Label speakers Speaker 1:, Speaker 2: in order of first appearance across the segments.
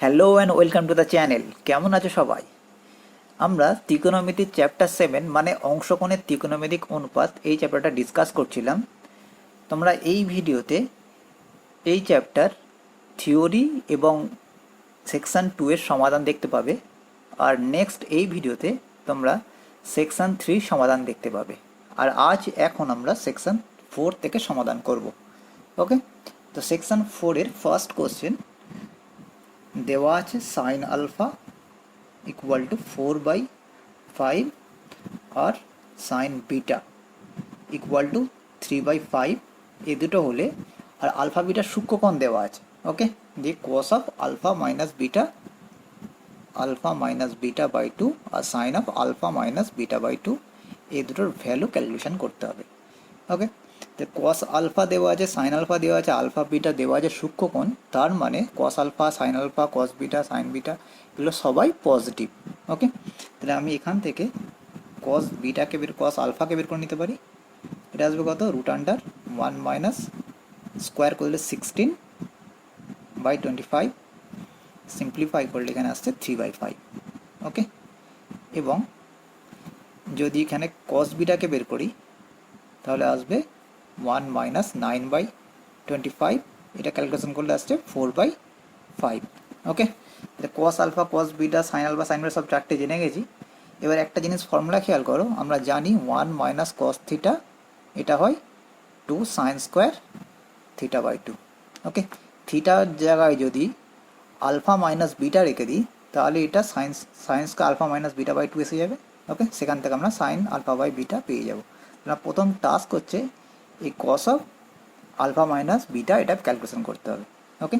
Speaker 1: Hello and welcome to the channel. কেমন আছো সবাই? আমরা ত্রিকোণমিতির চ্যাপ্টার 7 মানে অংশকোণের ত্রিকোণমিতিক অনুপাত এই চ্যাপ্টারটা ডিসকাস করছিলাম। তোমরা এই ভিডিওতে এই চ্যাপ্টার থিওরি এবং সেকশন 2 এর সমাধান দেখতে পাবে, আর নেক্সট এই ভিডিওতে তোমরা সেকশন 3 সমাধান দেখতে পাবে। আর এখন আমরা সেকশন 4 থেকে সমাধান করব। ওকে, তো সেকশন 4 এর ফার্স্ট কোশ্চেন দেওয়া আছে সাইন আলফা ইকুয়াল টু 4/5 আর সাইন বিটা ইকুয়াল টু 3/5, এই দুটো হলে আর আলফা বিটার সূক্ষ্মকোণ দেওয়া আছে। ওকে, দিয়ে cos of alpha minus beta by 2 আর sine of alpha minus beta by 2, এই দুটোর ভ্যালু ক্যালকুলেশন করতে হবে। ওকে, তো কস আলফা দেওয়া আছে, সাইন আলফা দেওয়া আছে, আলফা বিটা দেওয়া আছে সূক্ষ্মকোণ, তার মানে cos alpha sine alpha cos beta sine beta এগুলো সবাই পজিটিভ। ওকে, তাহলে আমি এখান থেকে কস আলফাকে বের করে নিতে পারি। এটা আসবে কত, রুট আন্ডার 1 মাইনাস স্কোয়ার করলে 16/25, সিম্পলিফাই করলে এখানে আসছে 3/5। ওকে, এবং যদি এখানে কস বিটাকে বের করি তাহলে আসবে 1 মাইনাস 9/25, এটা ক্যালকুলেশন করলে আসছে 4/5। ওকে, তাহলে cos alpha cos beta sine alpha sine beta সব চারটে জেনে গেছি। এবার একটা জিনিস ফর্মুলা খেয়াল করো, আমরা জানি 1 মাইনাস কস থিটা এটা হয় 2 সাইন স্কোয়ার থিটা/2। ওকে, থিটার জায়গায় যদি আলফা মাইনাস বিটা রেখে দিই তাহলে এটা সাইন্সকে আলফা মাইনাস বিটা/2 এসে যাবে। ওকে, সেখান থেকে আমরা সাইন আলফা বাই বিটা পেয়ে যাবো। প্রথম টাস্ক হচ্ছে এই cos of alpha minus beta এটা ক্যালকুলেশন করতে হবে। ওকে,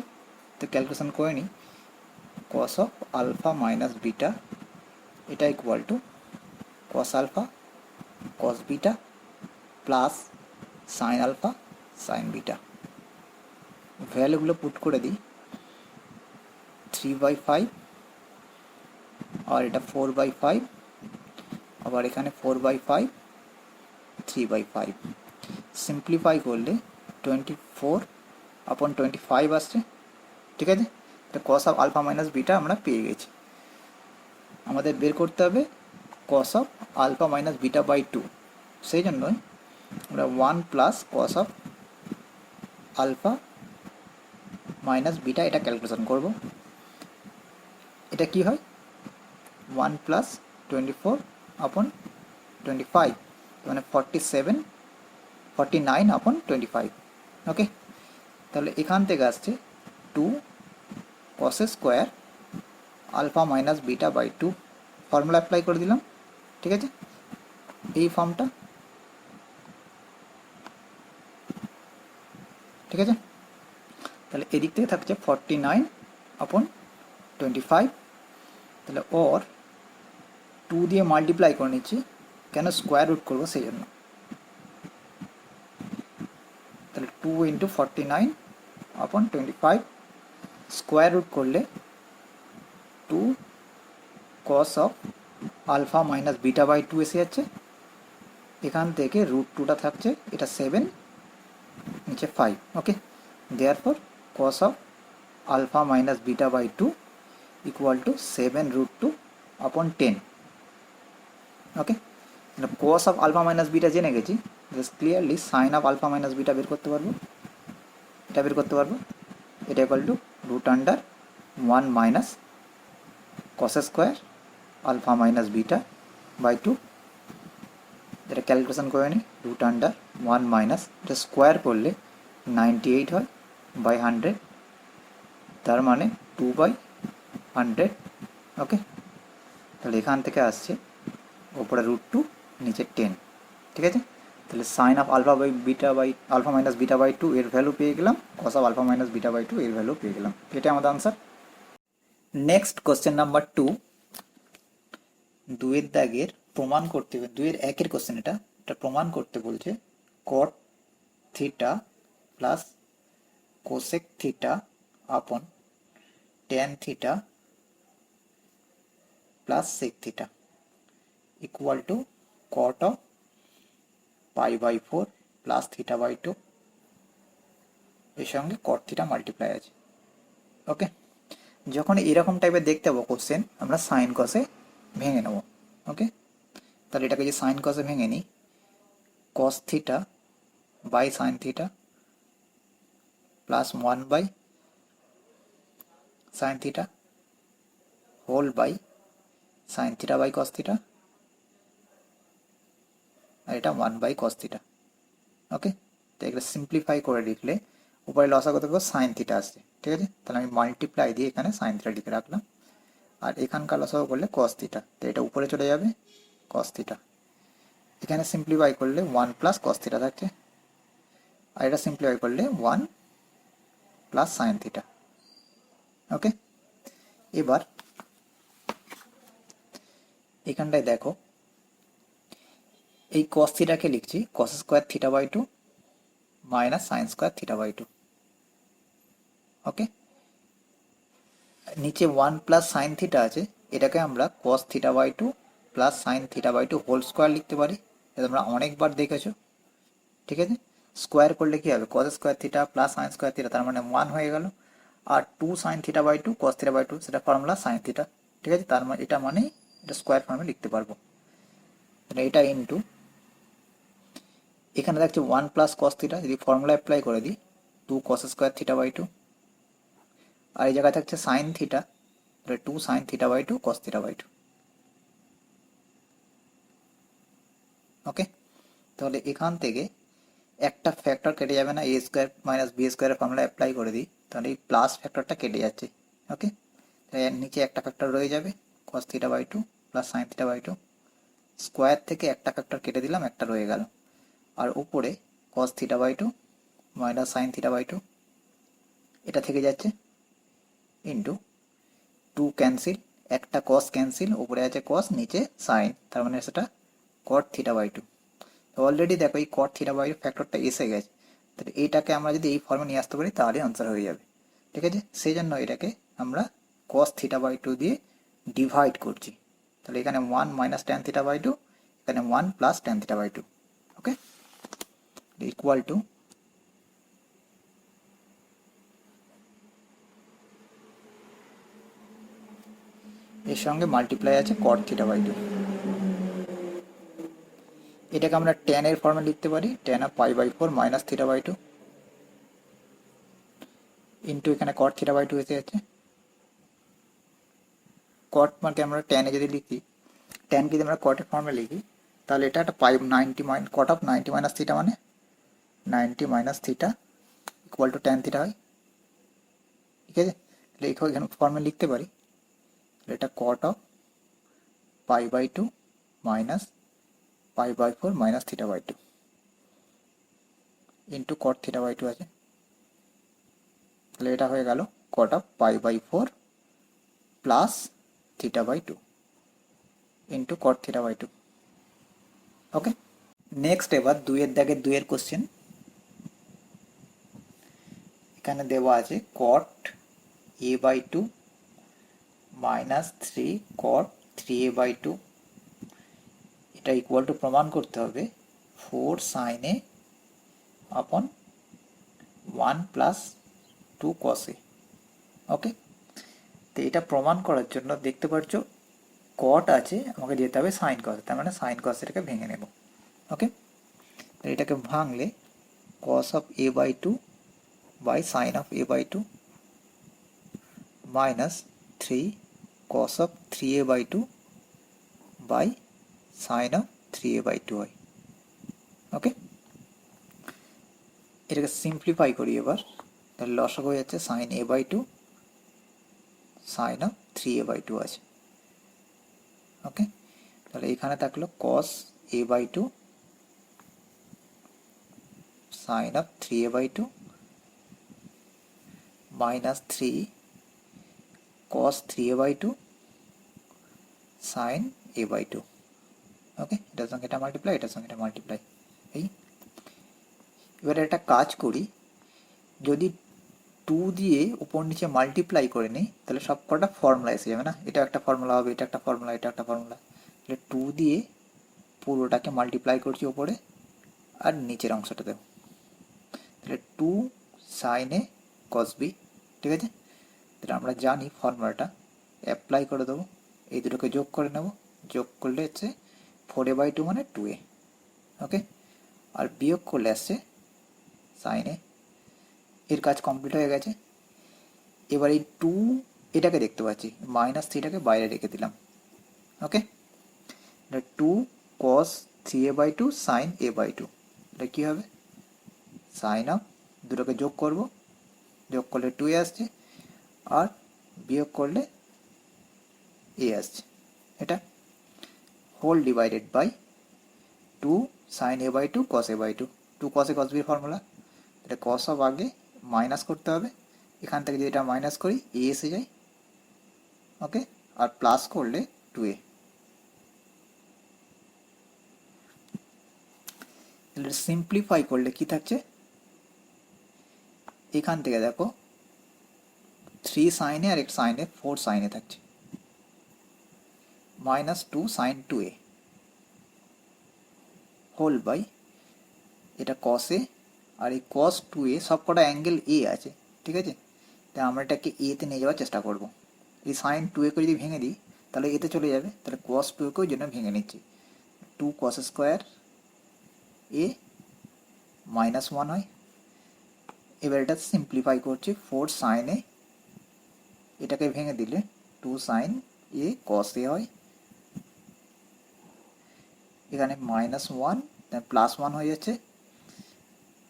Speaker 1: তো ক্যালকুলেশন করে নিই। Cos of alpha minus beta এটা equal to cos alpha cos beta plus sine alpha sine beta. ভ্যালুগুলো পুট করে দিই, 3/5 আর এটা 4/5, আবার এখানে 4/5 3/5, সিম্পলিফাই করলে 24/25 আসছে। ঠিক আছে, এটা cos of alpha minus beta আমরা পেয়ে গেছি। আমাদের বের করতে হবে cos of alpha minus beta by 2, সেই জন্যই আমরা 1 plus cos of alpha minus beta এটা ক্যালকুলেশন করব। এটা কি হয়, 1 প্লাস 24/25 মানে 49/25। ওকে, তাহলে এখান থেকে আসছে 2 cos square alpha minus beta by 2, formula apply করে দিলাম। ঠিক আছে, এই ফর্মটা। ঠিক আছে, তাহলে এদিক থেকে থাকছে 49/25, তাহলে ওর 2 দিয়ে মাল্টিপ্লাই করে নিচ্ছি, কেন স্কোয়ার রুট করবো সেই জন্য। তাহলে 2 ইন্টু 49/25 স্কোয়ার রুট করলে 2 cos of alpha minus beta by 2 এসে যাচ্ছে। এখান থেকে রুট 2টা থাকছে, এটা 7 নিচে 5। Okay, therefore cos of alpha minus beta by 2 equal to 7√2/10। Okay, cos of alpha minus beta জেনে গেছি, just clearly sine of alpha minus beta বের করতে পারবো। এটা বের করতে পারবো, এটা equal to root under 1 minus cos square alpha minus beta by 2। এটা ক্যালকুলেশন করে নিই, রুট আন্ডার 1 মাইনাস এটা স্কোয়ার করলে 98 হয় বাই 100, তার মানে 2/100। ওকে, তাহলে এখান থেকে আসছে ওপরে √2 নিচে 10। ঠিক আছে, তাহলে sine of alpha by beta by alpha minus beta by 2 এর ভ্যালু পেয়ে গেলাম, cos of alpha minus beta by 2 এর ভ্যালু পেয়ে গেলাম। এটা আমাদের আনসার। নেক্সট কোশ্চেন নাম্বার 2, 2 এর দাগের প্রমাণ করতে হবে, 2 এর 1 এর কোশ্চেন এটা প্রমাণ করতে বলছে cot theta plus cosec theta upon tan theta plus sec theta equal to cot of π/4 plus থিটা/2, এর সঙ্গে কট থিটা মাল্টিপ্লাই আছে। ওকে, যখন এরকম টাইপের দেখতে পাবো কোশ্চেন, আমরা সাইন কসে ভেঙে নেব। ওকে, তাহলে এটাকে যে সাইন কসে ভেঙে নিই, cos theta by sine theta plus 1 by sine theta whole by sine theta by cos theta, আর এটা 1 বাই কস থিটা। ওকে, তো এগুলো সিম্পলিফাই করে লিখলে উপরে লসাগু থেকে সাইন থিটা আসছে। ঠিক আছে, তাহলে আমি মাল্টিপ্লাই দিয়ে এখানে সাইন থিটা লিখে রাখলাম, আর এখানকার লসাগু করলে কস থিটা, তো এটা উপরে চলে যাবে কস থিটা। এখানে সিম্পলিফাই করলে 1 প্লাস কস থিটা থাকছে, আর এটা সিম্পলিফাই করলে 1 প্লাস সাইন থিটা। ওকে, এবার এখানটায় দেখো, এই কস থিটাকে লিখছি cos square theta by 2 minus sine square theta by 2। Okay, নিচে 1 প্লাস সাইন থিটা আছে, এটাকে আমরা cos theta by 2 plus sine theta by 2 whole square লিখতে পারি। এটা তোমরা অনেকবার দেখেছো। ঠিক আছে, স্কোয়ার করলে কি হবে, cos square theta plus sine square theta, তার মানে 1 হয়ে গেল। আর 2 sine theta by 2 cos theta by 2, সেটা ফর্মুলা সাইন থিটা। ঠিক আছে, তার মানে এটা মানে এটা স্কোয়ার ফর্মে লিখতে পারবো। এটা ইন্টু এখানে দেখছি 1 প্লাস কস থিটা, যদি ফর্মুলা অ্যাপ্লাই করে দিই 2 কস স্কোয়ার থিটা বাই 2, আর এই জায়গায় থাকছে sine theta, 2 sine theta by 2 cos theta by 2। Okay, তাহলে এখান থেকে একটা ফ্যাক্টর কেটে যাবে না, এ স্কোয়ার মাইনাস বি স্কোয়ারের ফর্মুলা অ্যাপ্লাই করে দিই, তাহলে এই প্লাস ফ্যাক্টরটা কেটে যাচ্ছে। ওকে, তাই এর নিচে একটা ফ্যাক্টর রয়ে যাবে cos theta by 2 plus sine theta by 2, square থেকে একটা ফ্যাক্টর কেটে দিলাম, একটা রয়ে গেল। আর উপরে cos theta by 2 minus sine theta by 2, এটা থেকে যাচ্ছে ইন্টু 2 ক্যান্সেল, একটা কস ক্যান্সেল, উপরে আছে কস নিচে সাইন, তার মানে সেটা কট থিটা বাই 2। তো অলরেডি দেখো এই কট থিটা বাই ফ্যাক্টরটা এসে গেছে, তাহলে এইটাকে আমরা যদি এই ফর্মে নিয়ে আসতে পারি তাহলে আনসার হয়ে যাবে। ঠিক আছে, সেই জন্য এটাকে আমরা কস থিটা বাই 2 দিয়ে ডিভাইড করছি, তাহলে এখানে 1 মাইনাস ট্যান থিটা বাই 2, এখানে 1 plus tan theta by 2। Okay, equal to এর সঙ্গে মাল্টিপ্লাই আছে কট থিটা বাই 2। এটাকে আমরা ট্যান এর ফর্মে লিখতে পারি, tan of pi by 4 minus theta by 2 ইন্টু এখানে কট থিটা বাই 2 এসে যাচ্ছে। কট মানে আমরা ট্যানে যদি লিখি, ট্যানকে যদি আমরা কটের ফর্মে লিখি, তাহলে এটা একটা pi 90 minus cot of 90 minus theta, মানে 90 minus theta equal to tan theta হয়। ঠিক আছে, তাহলে এখানে ফর্মে লিখতে পারি, এটা cot of pi by 2 minus pi by 4 minus theta by 2 into cot theta by 2 আছে, তাহলে এটা হয়ে গেল cot of pi by 4 plus theta by 2 into cot theta by 2। Okay, next এবার 2 এর দাগের 2 এর কোশ্চেন। এখানে দেওয়া আছে cot A by 2 minus 3 cot 3a by 2, এটা ইকুয়াল টু প্রমাণ করতে হবে 4 সাইন এ আপন 1 প্লাস 2 কস এ। ওকে, তো এটা প্রমাণ করার জন্য দেখতে পাচ্ছ কট আছে, আমাকে যেতে হবে সাইন কস, তার মানে সাইন কস এটাকে ভেঙে নেব। ওকে, তো এটাকে ভাঙলে cos of A by 2 by sine of A by 2 minus 3 cos of 3a by 2 by sine of 3a by 2 হয়। ওকে, এটাকে সিম্পলিফাই করি এবার, তাহলে লসাগু হয়ে যাচ্ছে sine A by 2 sine of 3a by 2 আছে। ওকে, তাহলে এখানে থাকলো cos A by 2 sine of 3a by 2 minus 3 cos 3a by 2 sine a by 2। Okay, এটার সঙ্গে এটা মাল্টিপ্লাই, এটার সঙ্গে এটা মাল্টিপ্লাই। এই এবার একটা কাজ করি, যদি 2 দিয়ে উপর নিচে মাল্টিপ্লাই করে নিই তাহলে সব কটা ফর্মুলা এসে যাবে না, এটা একটা ফর্মুলা হবে, এটা একটা ফর্মুলা, এটা একটা ফর্মুলা, তাহলে 2 দিয়ে পুরোটাকে মাল্টিপ্লাই করছি ওপরে আর নিচের অংশটা দেব, তাহলে 2 সাইন এ কস বি। ঠিক আছে, তো তাহলে আমরা জানি ফর্মুলাটা অ্যাপ্লাই করে দেবো, এই দুটোকে যোগ করে নেব, যোগ করলে হচ্ছে 4a/2 মানে 2a। ওকে, আর বিয়োগ করলে আসছে সাইন এ। এর কাজ কমপ্লিট হয়ে গেছে। এবার এই 2 এটাকে দেখতে পাচ্ছি, -3টাকে বাইরে রেখে দিলাম। ওকে, 2 cos 3a/2 sin a/2, এটা কী হবে, সাইন অফ, দুটোকে যোগ করব, যোগ করলে 2a আসছে, আর বিয়োগ করলে a আসছে। এটা whole divided by 2 sin a/2 cos a/2, 2 cos a cos b এর ফর্মুলা। এটা cos অফ আগে মাইনাস করতে হবে, এখান থেকে যদি এটা মাইনাস করি a এসে যায়। ওকে, আর প্লাস করলে 2a। সিম্পলিফাই করলে কি থাকছে, এখান থেকে দেখো 3 sin a R 1 sin a, 4 sin a থাকছে, -2 sin 2a হোল বাই, এটা cos a আর এই cos 2a সব কটা অ্যাঙ্গেল a আছে, ঠিক আছে। তাই আমরা এটাকে a তে নিয়ে যাওয়ার চেষ্টা করব। এই sin 2a কে যদি ভেঙে দিই তাহলে এতে চলে যাবে, তাহলে cos 2a কে ওই জন্য ভেঙে নিচ্ছি, 2 cos স্কোয়ার a -1 হয়। এবার এটা সিম্পলিফাই করছি, 4 sin a, এটাকে ভেঙে দিলে 2 sin a cos a হয়, এখানে -1 +1 হয়ে যাচ্ছে,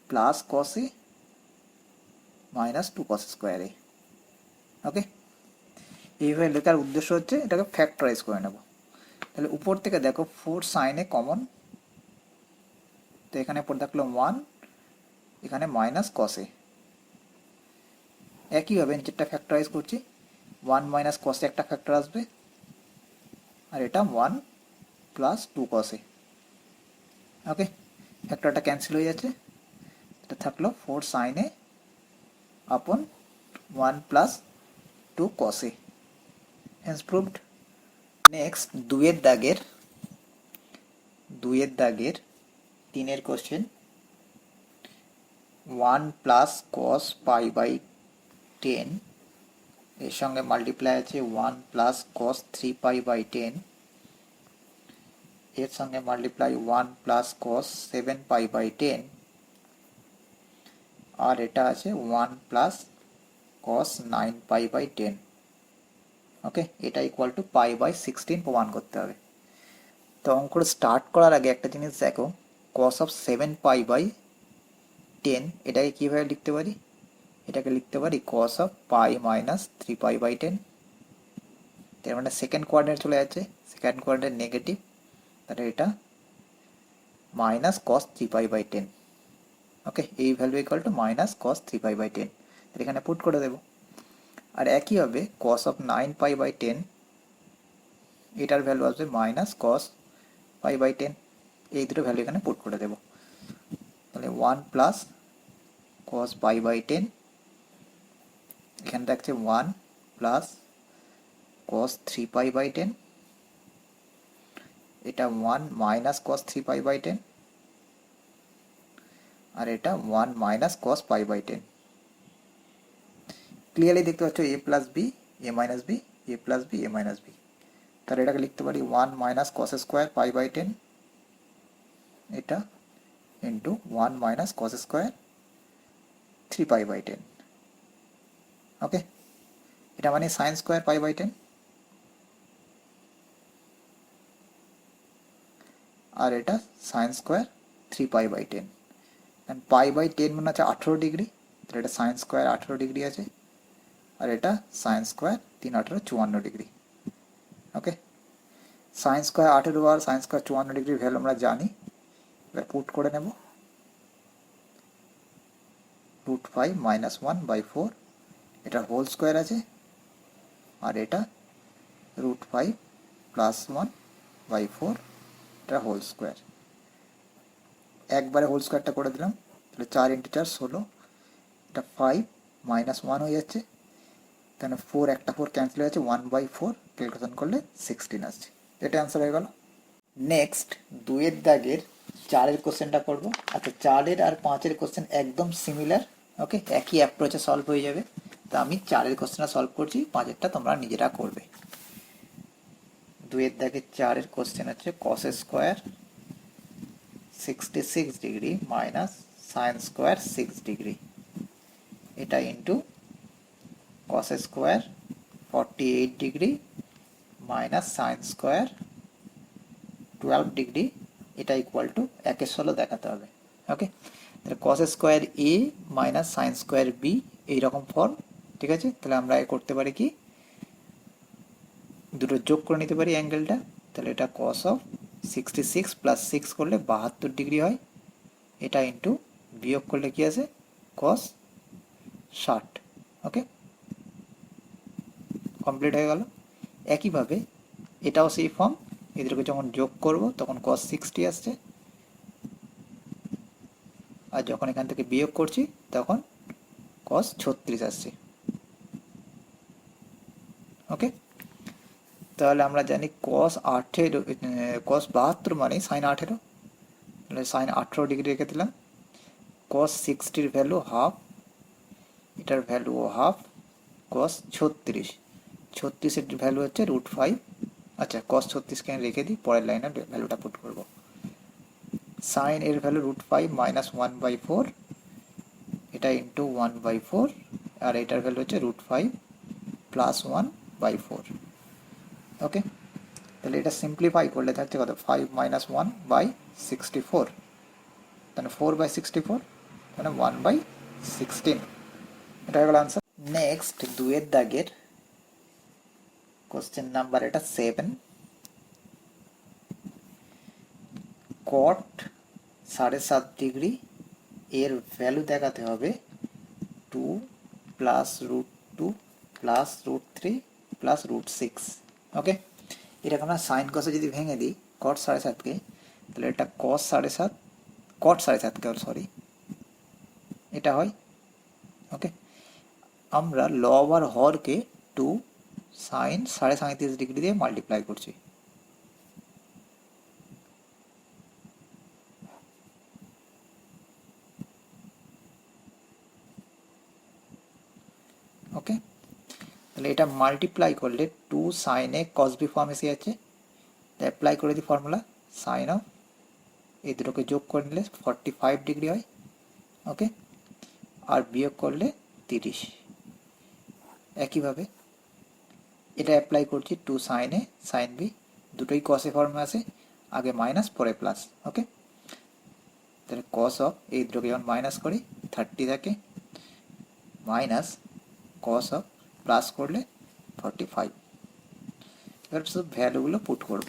Speaker 1: plus cos a -2 cos square a। ওকে, এইভাবে লেখার উদ্দেশ্য হচ্ছে এটাকে ফ্যাক্টরাইজ করে নেব। তাহলে উপর থেকে দেখো 4 sin a কমন, তো এখানে পর থাকলো 1, এখানে -cos a। একইভাবে নিচেরটা ফ্যাক্টরাইজ করছি, 1 cos a একটা ফ্যাক্টর আসবে, আর এটা 1 + 2 cos a। ওকে, ফ্যাক্টরটা ক্যান্সেল হয়ে যাচ্ছে, এটা থাকলো 4 sin a আপন 1 + 2 cos a, hence proved। Next দুইয়ের দাগের 3-এর কোশ্চেন, 1 + cos π/10, এর সঙ্গে মাল্টিপ্লাই আছে 1 + cos 3π/10, এর সঙ্গে মাল্টিপ্লাই 1 + cos 7π/10, আর এটা আছে 1 + cos 9π/10। ওকে, এটা ইকুয়াল টু π/16 প্রমাণ করতে হবে। তো অঙ্কটা স্টার্ট করার আগে একটা জিনিস দেখো, cos অফ 7π/10 এটাকে কীভাবে লিখতে পারি, এটাকে লিখতে পারি cos অফ π - 3π/10, তার মানে সেকেন্ড কোয়ার্ডিনেট চলে যাচ্ছে, সেকেন্ড কোয়ার্ডিনেট নেগেটিভ, তাহলে এটা -cos 3π/10। ওকে, এই ভ্যালু ইকুয়াল টু -cos 3π/10, তাহলে এখানে পুট করে দেবো। আর একইভাবে cos অফ 9π/10, এটার ভ্যালু আসবে -cos π/10, এই দুটো ভ্যালু এখানে পুট করে দেবো। তাহলে 1 + cos π/10, এখানে থাকছে 1 + cos 3π/10, এটা 1 - cos 3π/10, আর এটা 1 - cos π/10। ক্লিয়ারলি দেখতে পাচ্ছ a + b, a - b, a + b, a - b। তাহলে এটাকে লিখতে পারি 1 - cos স্কোয়ার π/10, এটা ইন্টু 1 - cos স্কোয়ার 3π/10। ওকে, এটা মানে সাইন স্কোয়ার π/10, আর এটা সাইন স্কোয়ার 3π/10। π/10 মানে হচ্ছে 18 ডিগ্রি, তাহলে এটা সাইন স্কোয়ার 18 ডিগ্রি আছে, আর এটা সাইন স্কোয়ার 3 × 18 = 54 ডিগ্রি। ওকে, সাইন স্কোয়ার 18 আর সাইন স্কোয়ার 54 ডিগ্রির ভ্যালু আমরা জানি, এবার পুট করে নেব। √5 - 1/4, এটা হোল স্কোয়ার আছে, আর এটা √5 + 1/4, এটা হোল স্কোয়ার। একবারে হোল স্কোয়ারটা করে দিলাম, তাহলে 4 × 4 16, এটা 5 - 1 হয়ে যাচ্ছে, তাহলে 4 একটা 4 ক্যান্সেল হয়ে যাচ্ছে, 1/4 ক্যালকুলেশন করলে 16 আসছে। এটা অ্যান্সার হয়ে গেল। নেক্সট 2-এর দাগের 4-এর কোশ্চেনটা করবো। আচ্ছা, 4-এর আর 5-এর কোশ্চেন একদম সিমিলার। ওকে, একই অ্যাপ্রোচে সলভ হয়ে যাবে। তো তা আমি 4-এর কোশ্চেনটা সলভ করছি, 5-এরটা তোমরা নিজেরা করবে। 2-এর দাগে 4-এর কোশ্চেন হচ্ছে cos square 66 degree minus sine square 6 degree, এটা into cos square 48 degree minus sine square 12 degree, এটা ইকুয়াল টু 1/16 দেখাতে হবে। ওকে, তাহলে cos square A minus sine square B এইরকম ফর্ম, ঠিক আছে। তাহলে আমরা করতে পারি কি, দুটো যোগ করে নিতে পারি অ্যাঙ্গেলটা। তাহলে এটা cos অফ 66 প্লাস 6 করলে 72 ডিগ্রি হয়, এটা ইন্টু বিয়োগ করলে কি আসে cos 60। ওকে, কমপ্লিট হয়ে গেল। একইভাবে এটাও সেই ফর্ম, এদেরকে যখন যোগ করব তখন cos 60 আসছে, আর যখন এখান থেকে বিয়োগ করছি তখন cos 36 আসছে। ওকে, তাহলে আমরা জানি cos 72 মানে সাইন 18, তাহলে সাইন 18 ডিগ্রি রেখে দিলাম। cos 60-র ভ্যালু হাফ, এটার ভ্যালুও হাফ, cos 36-এর ভ্যালু হচ্ছে √5। আচ্ছা, cos 36কে রেখে দিই, পরের লাইনের ভ্যালুটা পুট করব। সাইন এর ভ্যালু √5 মাইনাস 1/4, এটা ইন্টু 1/4, আর এটার ভ্যালু হচ্ছে √5 প্লাস 1/4। ওকে, তাহলে এটা সিম্পলিফাই করলে থাকছে কত, 5 মাইনাস 1/64, তাহলে 4/64, মানে 1/16, এটা হয়ে গেল আনসার। নেক্সট 2-এর দাগের কোশ্চেন নাম্বার এটা 7, cot 7.5 ডিগ্রি এর ভ্যালু দেখাতে হবে 2 প্লাস √2 প্লাস √3 প্লাস √6। ওকে, এটাকে আমরা সাইন কসে যদি ভেঙে দিই cot 7.5-কে, তাহলে এটা cos 7.5, cot 7.5-কে সরি, এটা হয়। ওকে, আমরা লব আর হরকে 2 সাইন 37.5 ডিগ্রি দিয়ে মাল্টিপ্লাই করছি। ওকে, তাহলে এটা মাল্টিপ্লাই করলে 2 সাইনে cos b ফর্ম এসে যাচ্ছে, অ্যাপ্লাই করে দিই ফর্মুলা, সাইন অফ এই দুটোকে যোগ করে নিলে 45 ডিগ্রি হয়। ওকে, আর বিয়োগ করলে 30। একইভাবে এটা অ্যাপ্লাই করছি 2 সাইনে সাইন বি, দুটোই কসে ফর্মে আসে, আগে মাইনাস পরে প্লাস। ওকে, তাহলে কস অফ এই দুটোকে যখন মাইনাস করি 30 থাকে, মাইনাস কস অফ প্লাস করলে 45। এবার শুধু ভ্যালুগুলো পুট করব।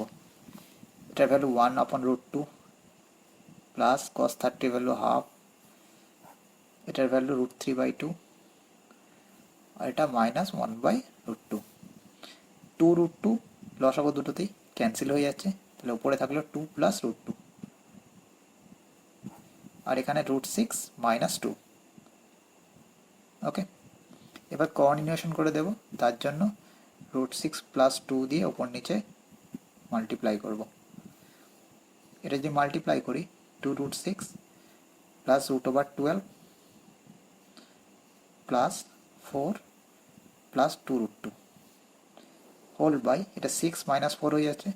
Speaker 1: এটার value 1/√2 plus cos 30 value half, এটার ভ্যালু √3/2, আর এটা মাইনাস 1/√2। 2√2 লসাগু দুটোতেই ক্যান্সেল হয়ে যাচ্ছে, তাহলে উপরে থাকলো 2 প্লাস √2, আর এখানে √6 মাইনাস 2। ওকে, এবার কোঅর্ডিনেশন করে দেব, তার জন্য √6 প্লাস 2 দিয়ে ওপর নিচে মাল্টিপ্লাই করব। এটা যদি মাল্টিপ্লাই করি 2√6 plus √12 plus 4 plus 2√2 whole by, এটা 6 মাইনাস 4 হয়ে যাচ্ছে।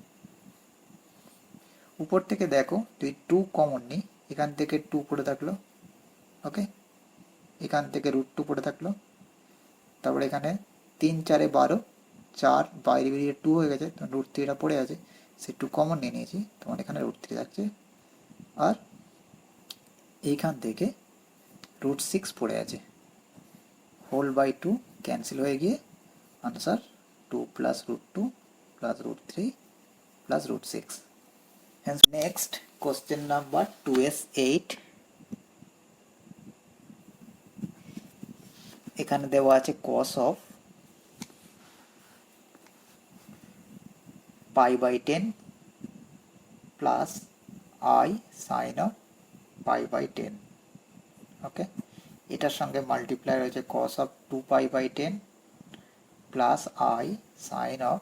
Speaker 1: উপর থেকে দেখো যদি 2 কমন নিই, এখান থেকে 2 পড়ে থাকলো। ওকে, এখান থেকে √2 পড়ে থাকলো, তারপরে এখানে 3 4 12, 4 বাইরে বেরিয়ে 2 হয়ে গেছে, তখন √3টা পড়ে আছে, সে 2 কমন নিয়ে নিয়েছি, তোমার এখানে √3 থাকছে, আর এইখান থেকে √6 পড়ে আছে, হোল বাই 2 ক্যান্সেল হয়ে গিয়ে answer 2 plus √2 plus √3 plus √6। Hence next question number 2s8, এখানে দেওয়া আছে cos of π/10 plus I sin of π/10। Okay, এটার সঙ্গে মাল্টিপ্লাই রয়েছে cos of 2π/10 plus I sin of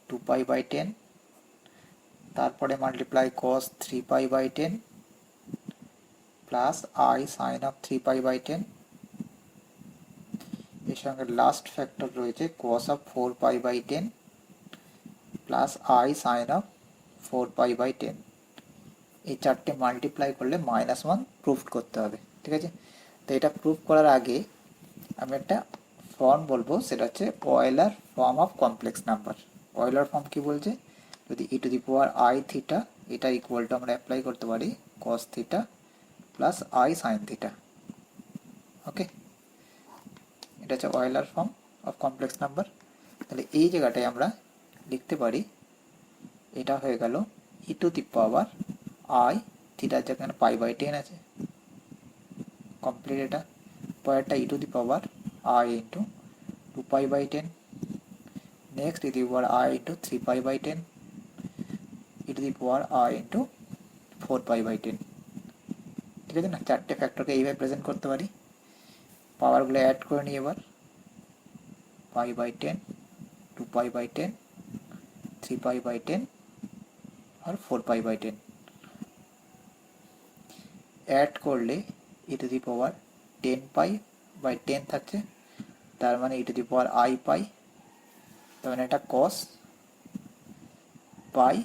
Speaker 1: 2π/10, তারপরে multiply cos 3π/10 plus I sin of 3π/10, এর সঙ্গে লাস্ট ফ্যাক্টর রয়েছে cos of 4π/10 plus i sin of 4π/10। এই চারটে মাল্টিপ্লাই করলে -1 প্রুফ করতে হবে, ঠিক আছে। তো এটা প্রুফ করার আগে আমি একটা ফর্ম বলবো, সেটা হচ্ছে Euler form of complex number. Euler form কি বলছে, যদি e⁻i থিটা এটা ইকুয়াল টু আমরা অ্যাপ্লাই করতে পারি cos theta plus i sin theta. Okay, এটা হচ্ছে Euler form of complex number. তাহলে এই জায়গাটায় আমরা লিখতে পারি, এটা হয়ে গেল e⁻i থিটার যেখানে π/10 আছে, কমপ্লিট। এটা পরেরটা e⁻i into 2π/10, next e⁻i into 3π/10, e⁻i into 4π/10। ঠিক আছে না, চারটে ফ্যাক্টরকে এইভাবে প্রেজেন্ট করতে পারি। পাওয়ারগুলো অ্যাড করে নিই এবার, π/10, 2π/10, 3π/10 আর 4π/10 অ্যাড করলে e⁻10π/10 থাকছে, তার মানে e⁻i পাই, তার মানে এটা cos pi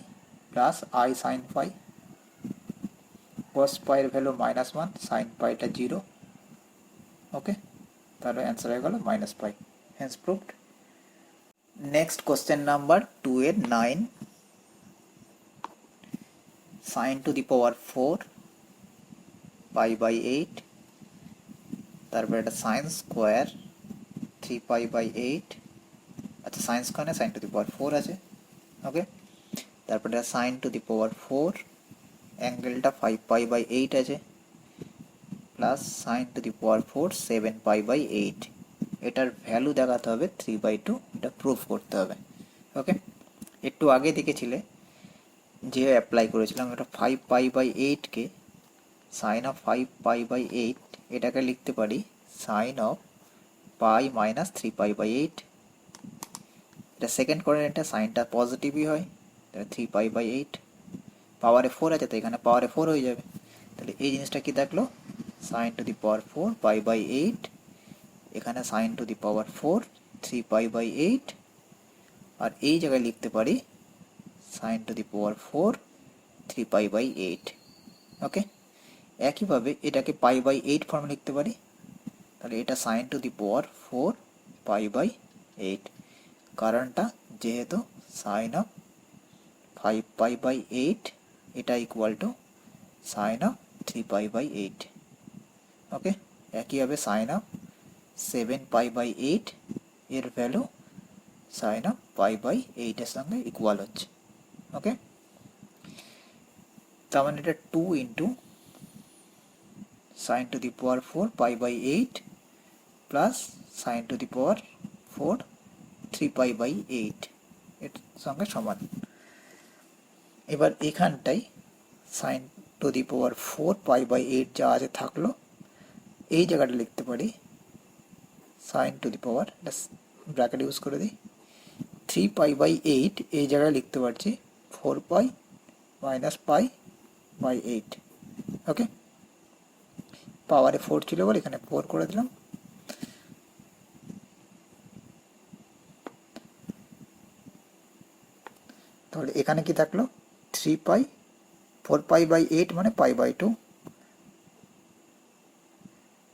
Speaker 1: plus i sin pi. cos পাইয়ের ভ্যালু -1, sin পাইটা 0। ওকে, তাহলে অ্যান্সার হয়ে গেল -pi, hence proved. Next question number 2 এর 9, sin টু দি পাওয়ার 4 π/8, তারপর এটা sin স্কোয়ার 3π/8, আচ্ছা sin স্কোয়ার না sin টু দি পাওয়ার 4 আছে। ওকে, তারপর এটা sin টু দি পাওয়ার 4, অ্যাঙ্গেলটা 5π/8 আছে, plus sin to the power 4 7π/8। এটার ভ্যালু দেখাতে হবে 3/2, এটা প্রুফ করতে হবে। ওকে, একটু আগে দেখেছিলে যে অ্যাপ্লাই করেছিলাম, এটা 5π/8কে sin অফ 5π/8 এটাকে লিখতে পারি sin অফ পাই মাইনাস 3π/8। এটা সেকেন্ড কোঅর্ডিনেটে সাইনটা পজিটিভই হয়, তাহলে 3π/8, পাওয়ারে 4 আছে তো এখানে পাওয়ারে 4 হয়ে যাবে। তাহলে এই জিনিসটা কি থাকলো, sin টু দি পাওয়ার 4 π/8, এখানে sin টু দি পাওয়ার 4 3π/8, আর এই জায়গায় লিখতে পারি sin টু দি পাওয়ার 4 3π/8। ওকে, একইভাবে এটাকে π/8 ফর্মে লিখতে পারি, তাহলে এটা sin টু দি পাওয়ার 4 π/8, কারণটা যেহেতু sin অফ 5π/8 এটা ইকুয়াল টু sin অফ 3π/8। ওকে, একইভাবে sin অফ 7π/8 এর ভ্যালু sin অফ π/8 এর সঙ্গে ইকুয়াল হচ্ছে। ওকে, তার মানে এটা 2 into sin to the power 4 π/8 plus sin to the power 4 3π/8 এর সঙ্গে সমান। এবার এখানটাই sin টু দি পাওয়ার 4 π/8 যা আছে থাকলো, এই জায়গাটা লিখতে পারি sin to the power, bracket use করে দিই, 3π/8 এই জায়গায় লিখতে পারছি 4π মাইনাস π/8। ওকে, পাওয়ারে 4 ছিল বলে এখানে 4 করে দিলাম। তাহলে এখানে কি থাকলো 3π, 4π/8 মানে π/2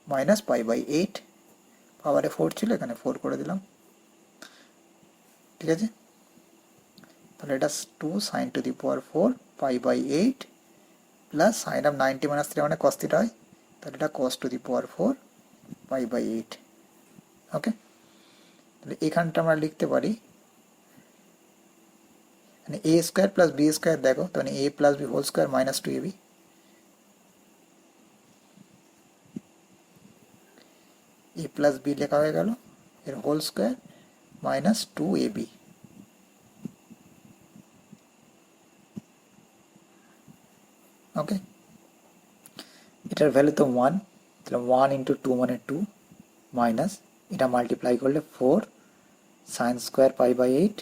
Speaker 1: মাইনাস π/8, পাওয়ারে 4 ছিল এখানে 4 করে দিলাম। ঠিক আছে, তাহলে এটা 2 sin to the power 4 π/8 plus sin of 90 minus 3 মানে cos থিটা হয়, তাহলে এটা cos টু দি পাওয়ার 4 π/8। ওকে, তাহলে এখানটা আমরা লিখতে পারি মানে a square plus b square, দেখো তাহলে a plus b whole square minus 2ab, a plus b লেখা হয়ে গেল, এর হোল স্কোয়ার মাইনাস 2ab। ওকে, এটার ভ্যালু তো 1, তাহলে 1 ইন্টু 2 মানে 2 মাইনাস এটা মাল্টিপ্লাই করলে 4 sin স্কোয়ার π/8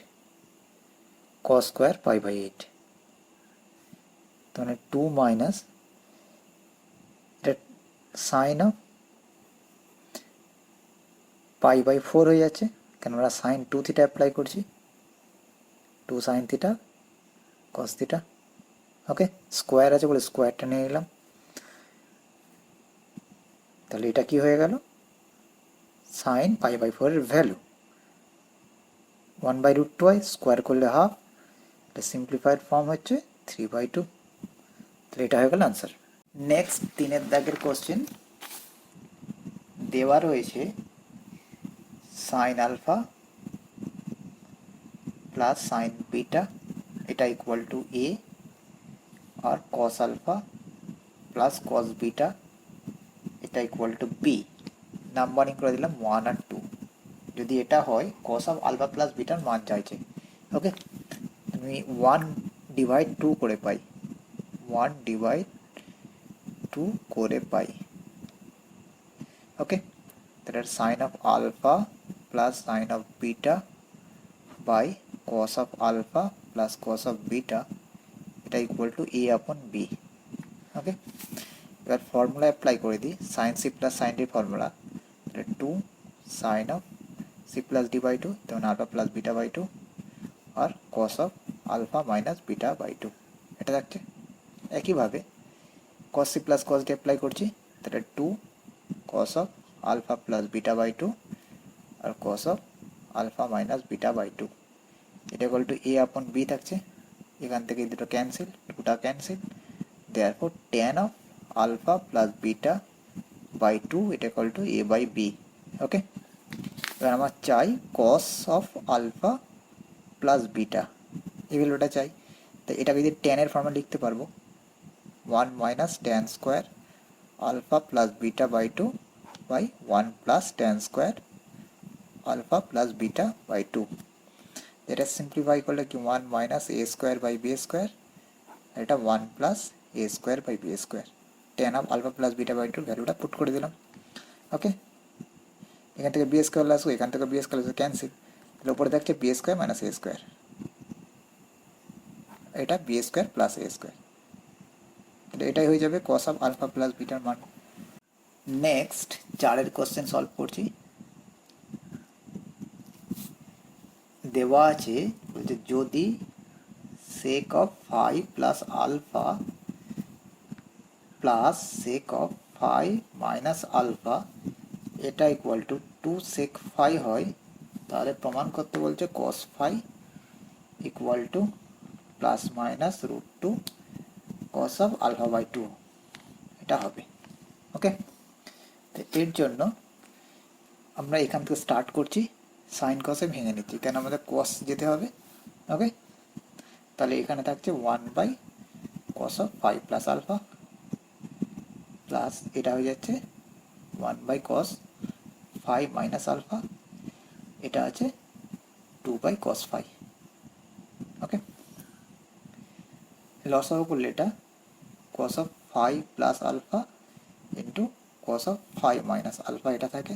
Speaker 1: cos স্কোয়ার π/8, তাহলে 2 মাইনাস এটা sin অফ π/4 হয়ে যাচ্ছে, কেন আমরা সাইন 2 থিটা অ্যাপ্লাই করছি, 2 সাইন থিটা কস থিটা। ওকে, স্কোয়ার আছে বলে স্কোয়ারটা নিয়ে নিলাম। তাহলে এটা কি হয়ে গেল, সাইন π/4 এর ভ্যালু 1/√2i, স্কোয়ার করলে হাফ, সিম্পলিফাইড ফর্ম হচ্ছে 3/2। তাহলে এটা হয়ে গেল আনসার। নেক্সট 3-এর দাগের কোশ্চেন দেওয়া রয়েছে sine alpha plus sine beta এটা ইকুয়াল টু এ, আর cos alpha plus cos beta এটা ইকুয়াল টু বি। নাম্বারিং করে দিলাম 1 আর 2। যদি এটা হয় কস অফ আলফা প্লাস বিটার মান চাইছে। ওকে, আমি 1/2 করে পাই, 1/2 করে পাই। Okay, that is sin of alpha plus sin of beta by cos of alpha plus cos of beta এটা equal to a upon b। ওকে, এবার ফর্মুলা অ্যাপ্লাই করে দিই, sin c plus sin d formula, 2 sin of c plus d by 2 তেমন alpha plus beta by 2 আর cos of alpha minus beta by 2 এটা থাকছে। একইভাবে cos c plus cos d apply করছি, তাহলে 2 cos of alpha plus beta by 2 আর cos of alpha minus beta by 2 এটা equal to a upon b থাকছে। এখান থেকে এই দুটো ক্যান্সেল, 2টা cancel, therefore tan of alpha plus beta by 2 এটা equal to a by b। ওকে, এবার আমার চাই cos of alpha plus beta, এই ভ্যালুটা চাই। তো এটাকে যদি tan এর ফর্মে লিখতে পারবো, 1 minus tan square alpha plus beta by 2 by 1 plus tan square alpha plus beta by 2। এটা সিম্পলিফাই করলে কি 1 minus a square by b square, এটা 1 plus a square by b square। tan of alpha plus beta by 2 ভ্যালুটা put করে দিলাম। ওকে, এখান থেকে b square আসবে, এখান থেকে b স্কয়ার আসবে, ক্যান্সেল, তাহলে উপরে থাকছে b square minus a square, এটা b square plus a square. তাহলে এটাই হয়ে যাবে cos of alpha plus beta মান। নেক্সট 4-এর কোশ্চেন সলভ করছি। দেওয়া আছে বলছে যদি sec of phi plus alpha plus sec of phi minus alpha এটা ইকুয়াল টু 2 sec phi হয়, তাহলে প্রমাণ করতে বলছে cos phi equal to plus minus √2 cos of alpha by 2 এটা হবে। ওকে, তো এর জন্য আমরা এখান থেকে স্টার্ট করছি, সাইন কসে ভেঙে নিচ্ছি, কেন আমাদের কস যেতে হবে। ওকে, তাহলে এখানে থাকছে 1 cos of phi plus alpha plus এটা হয়ে যাচ্ছে 1 cos phi মাইনাস আলফা, এটা আছে 2 cos phi। ওকে, লসাগু করলে এটা cos of phi plus alpha into cos of phi minus alpha এটা থাকে,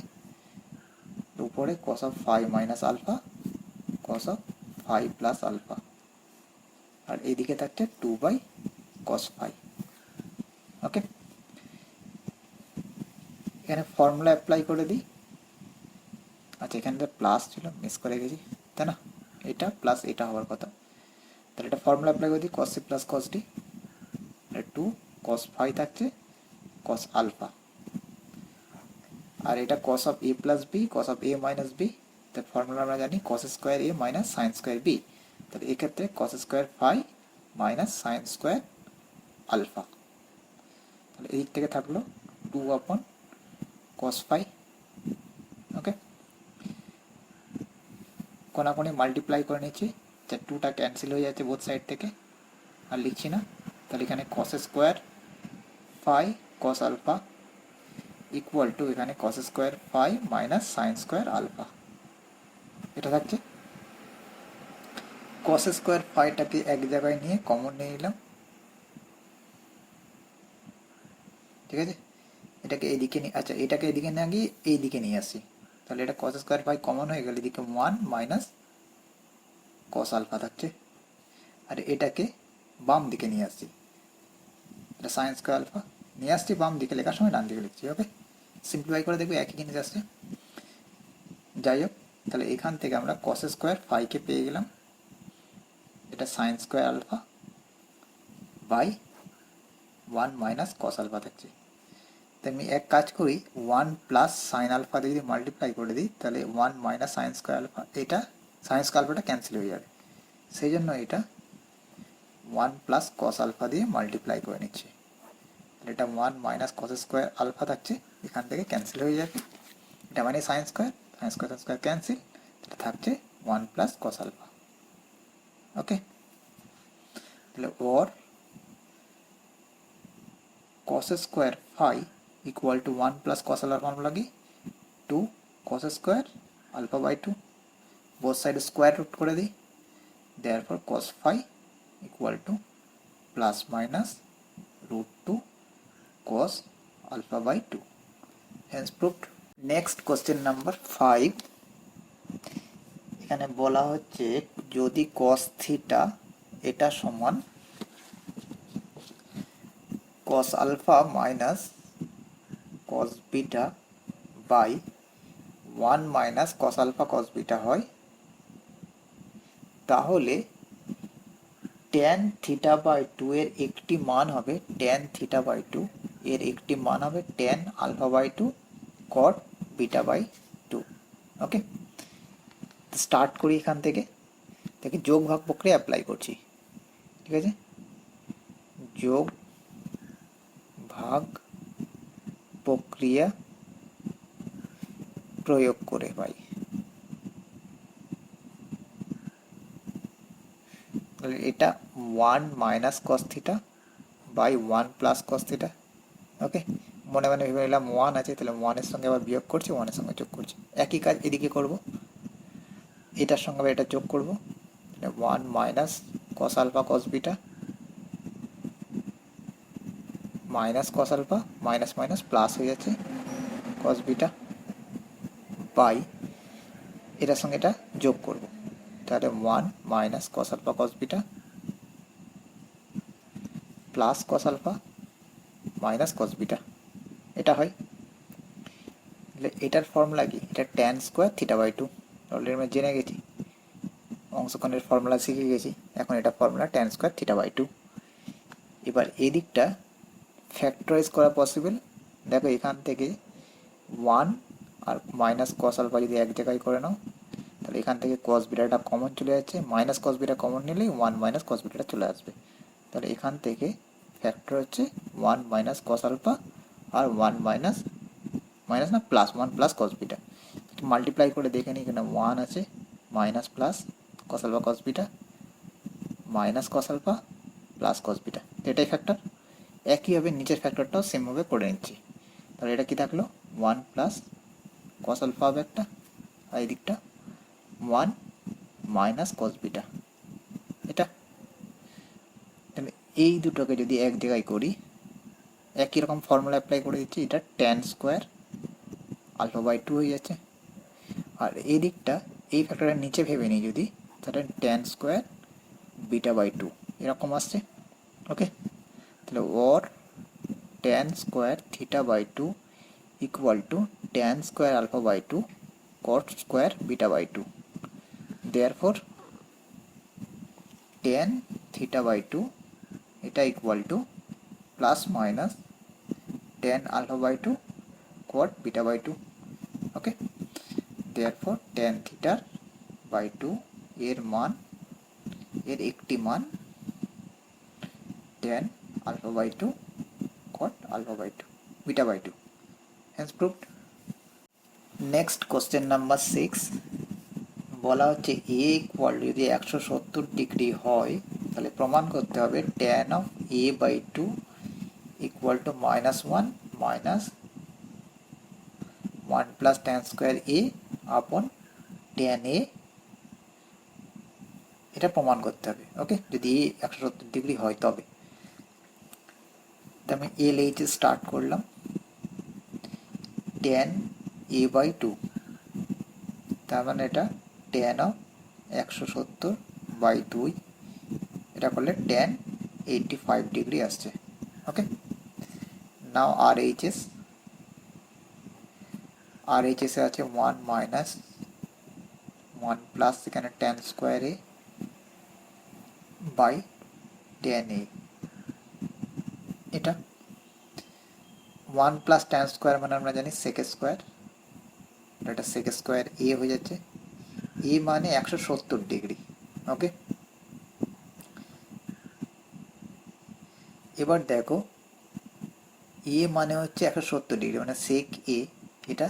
Speaker 1: উপরে cos of phi minus alpha cos of phi plus alpha, আর এইদিকে থাকছে 2 cos phi। ওকে, এখানে ফর্মুলা অ্যাপ্লাই করে দিই। আচ্ছা, এখানে প্লাস ছিল, মিস করে গেছি, তাই না, এটা প্লাস এটা হওয়ার কথা। তাহলে এটা ফর্মুলা অ্যাপ্লাই করে দিই, cos c plus cos d, 2 cos phi থাকছে cos আলফা, আর এটা cos of a plus b cos of a minus b, তার ফর্মুলা আমরা জানি cos square a minus sine square b। তাহলে এক্ষেত্রে cos square phi minus sine square alpha, তাহলে এই দিক থেকে থাকলো 2 upon cos phi। ওকে, কোনাকুনি মাল্টিপ্লাই করে নিচ্ছি, যা 2টা ক্যান্সেল হয়ে যাচ্ছে বোথ সাইড থেকে, আর লিখছি না। তাহলে এখানে cos square phi cos alpha equal to এখানে cos square phi minus sine square alpha এটা থাকছে। cos স্কোয়ার phiটাকে এক জায়গায় নিয়ে কমন নিয়ে নিলাম, ঠিক আছে, এটাকে এইদিকে নিয়ে, আচ্ছা এটাকে এদিকে না গিয়ে এইদিকে নিয়ে আসি, তাহলে এটা cos স্কোয়ার phi কমন হয়ে গেলে এদিকে 1 মাইনাস cos আলফা থাকছে, আর এটাকে বাম দিকে নিয়ে আসছি, এটা সাইন স্কোয়ার আলফা নিয়ে আসছি বাম দিকে, লেখার সময় ডান দিকে লিখছি। ওকে, সিম্পলিফাই করে দেখবে একই জিনিস আসছে। যাই হোক, তাহলে এখান থেকে আমরা কস স্কোয়ার ফাইকে পেয়ে গেলাম, এটা sine square alpha by 1 minus cos alpha থাকছে। তাই আমি এক কাজ করি, 1 প্লাস সাইন আলফা দিয়ে যদি মাল্টিপ্লাই করে দিই তাহলে 1 মাইনাস সাইন স্কোয়ার আলফা, এটা সাইন স্কোয়ার আলফাটা ক্যান্সেল হয়ে যাবে, সেই জন্য এটা 1 প্লাস কস আলফা দিয়ে মাল্টিপ্লাই করে নিচ্ছি। এটা 1 মাইনাস কস স্কোয়ার আলফা থাকছে, এখান থেকে ক্যান্সেল হয়ে যাবে, এটা মানে sine square, sine square cancel, এটা থাকছে 1 প্লাস কস আলফা। ওকে, তাহলে ওর cos square phi equal to 1 plus cos alpha formula কি 2 cos square alpha by 2, both side square root করে দিই, therefore cos phi equal to plus minus root 2 cos alpha by 2, hence proved. Next question number 5, এখানে বলা হচ্ছে যদি cos theta এটা সমান cos alpha minus cos beta by 1 minus cos alpha cos beta হয়, তাহলে tan theta by 2 এর একটি মান হবে tan theta by 2 এর একটি মান হবে tan alpha by 2 cot beta by 2। Okay, start করি এখান থেকে যোগ ভাগ প্রক্রিয়া অ্যাপ্লাই করছি, ঠিক আছে, যোগ ভাগ প্রক্রিয়া প্রয়োগ করে পাই, তাহলে এটা 1 minus cos theta by 1 plus cos theta. Okay, মনে মনে ভেবে নিলাম 1 আছে, তাহলে 1 এর সঙ্গে আবার বিয়োগ করছি, 1 এর সঙ্গে যোগ করছি, একই কাজ এদিকে করব, এটার সঙ্গে আবার এটা যোগ করব, 1 minus cos alpha cos beta minus cos alpha minus minus plus হয়ে যাচ্ছে কস বিটা বাই এটার সঙ্গে এটা যোগ করব, তাহলে 1 minus cos alpha cos beta plus cos alpha minus cos beta, এটা হয়। তাহলে এটার ফর্মুলা কি, এটা tan square theta by 2, already আমরা জেনে গেছি, অংশকোণের ফর্মুলা শিখে গেছি, এখন এটা formula tan square theta by 2। এবার এই দিকটা ফ্যাক্টরাইজ করা পসিবল, দেখো এখান থেকে 1 আর মাইনাস কস আলফা যদি এক জায়গায় করে নাও, তাহলে এখান থেকে কস বিটাটা কমন চলে যাচ্ছে, মাইনাস কস বিটা কমন নিলেই 1 মাইনাস কস বিটাটা চলে আসবে, তাহলে এখান থেকে ফ্যাক্টর হচ্ছে 1 মাইনাস কস আলফা আর 1 মাইনাস মাইনাস না plus 1 plus cos beta, multiply করে দেখে নিই, এখানে 1 আছে minus plus cos alpha cos beta minus cos alpha plus cos beta, এটাই ফ্যাক্টর। একইভাবে নিচের ফ্যাক্টরটাও সেমভাবে করে নিচ্ছি, তাহলে এটা কি থাকলো 1 প্লাস কস আলফা হবে একটা, আর এই দিকটা 1 মাইনাস কস বিটা, এটা। তাহলে এই দুটোকে যদি এক জায়গায় করি, একই রকম ফর্মুলা অ্যাপ্লাই করে দিচ্ছি, এটা ট্যান স্কোয়ার আলফা বাই 2 হয়ে যাচ্ছে, আর এই দিকটা এই ফ্যাক্টরের নিচে ভেবে নিই যদি, তাহলে ট্যান স্কোয়ার বিটা বাই 2 এরকম আসছে। ওকে, তাহলে ওর tan square theta by 2 equal to tan square alpha by 2 cot square beta by 2, therefore tan theta by 2 এটা equal to plus minus tan alpha by 2 cot beta by 2। Okay, therefore tan theta by 2 এর মান, এর একটি মান tan alpha by 2 cot alpha by 2 beta by 2, hence proved. Next question number 6, বলা হচ্ছে a equal যদি 170 degree হয় তাহলে প্রমাণ করতে হবে tan of a by 2 equal two -1 minus 1 plus tan square a আপন tan a, এটা প্রমাণ করতে হবে। ওকে, যদি a 170 ডিগ্রি হয় তবে, আমি এল এইচ স্টার্ট করলাম, tan a বাই 2, তার মানে এটা tan অফ 170 বাই 2, এটা করলে tan 85 ডিগ্রি আসছে। ওকে, নাও আর এইচ এস এ আছে 1 মাইনাস ওয়ান প্লাস এখানে tan square A by tan A, এটা ওয়ান প্লাস ট্যান স্কোয়ার মানে আমরা জানি সেক স্কোয়ার, এটা সেক স্কোয়ার এ হয়ে যাচ্ছে, এ মানে 170 ডিগ্রি। ওকে, এবার দেখো এ মানে হচ্ছে 170 ডিগ্রি, মানে সেক এ, এটা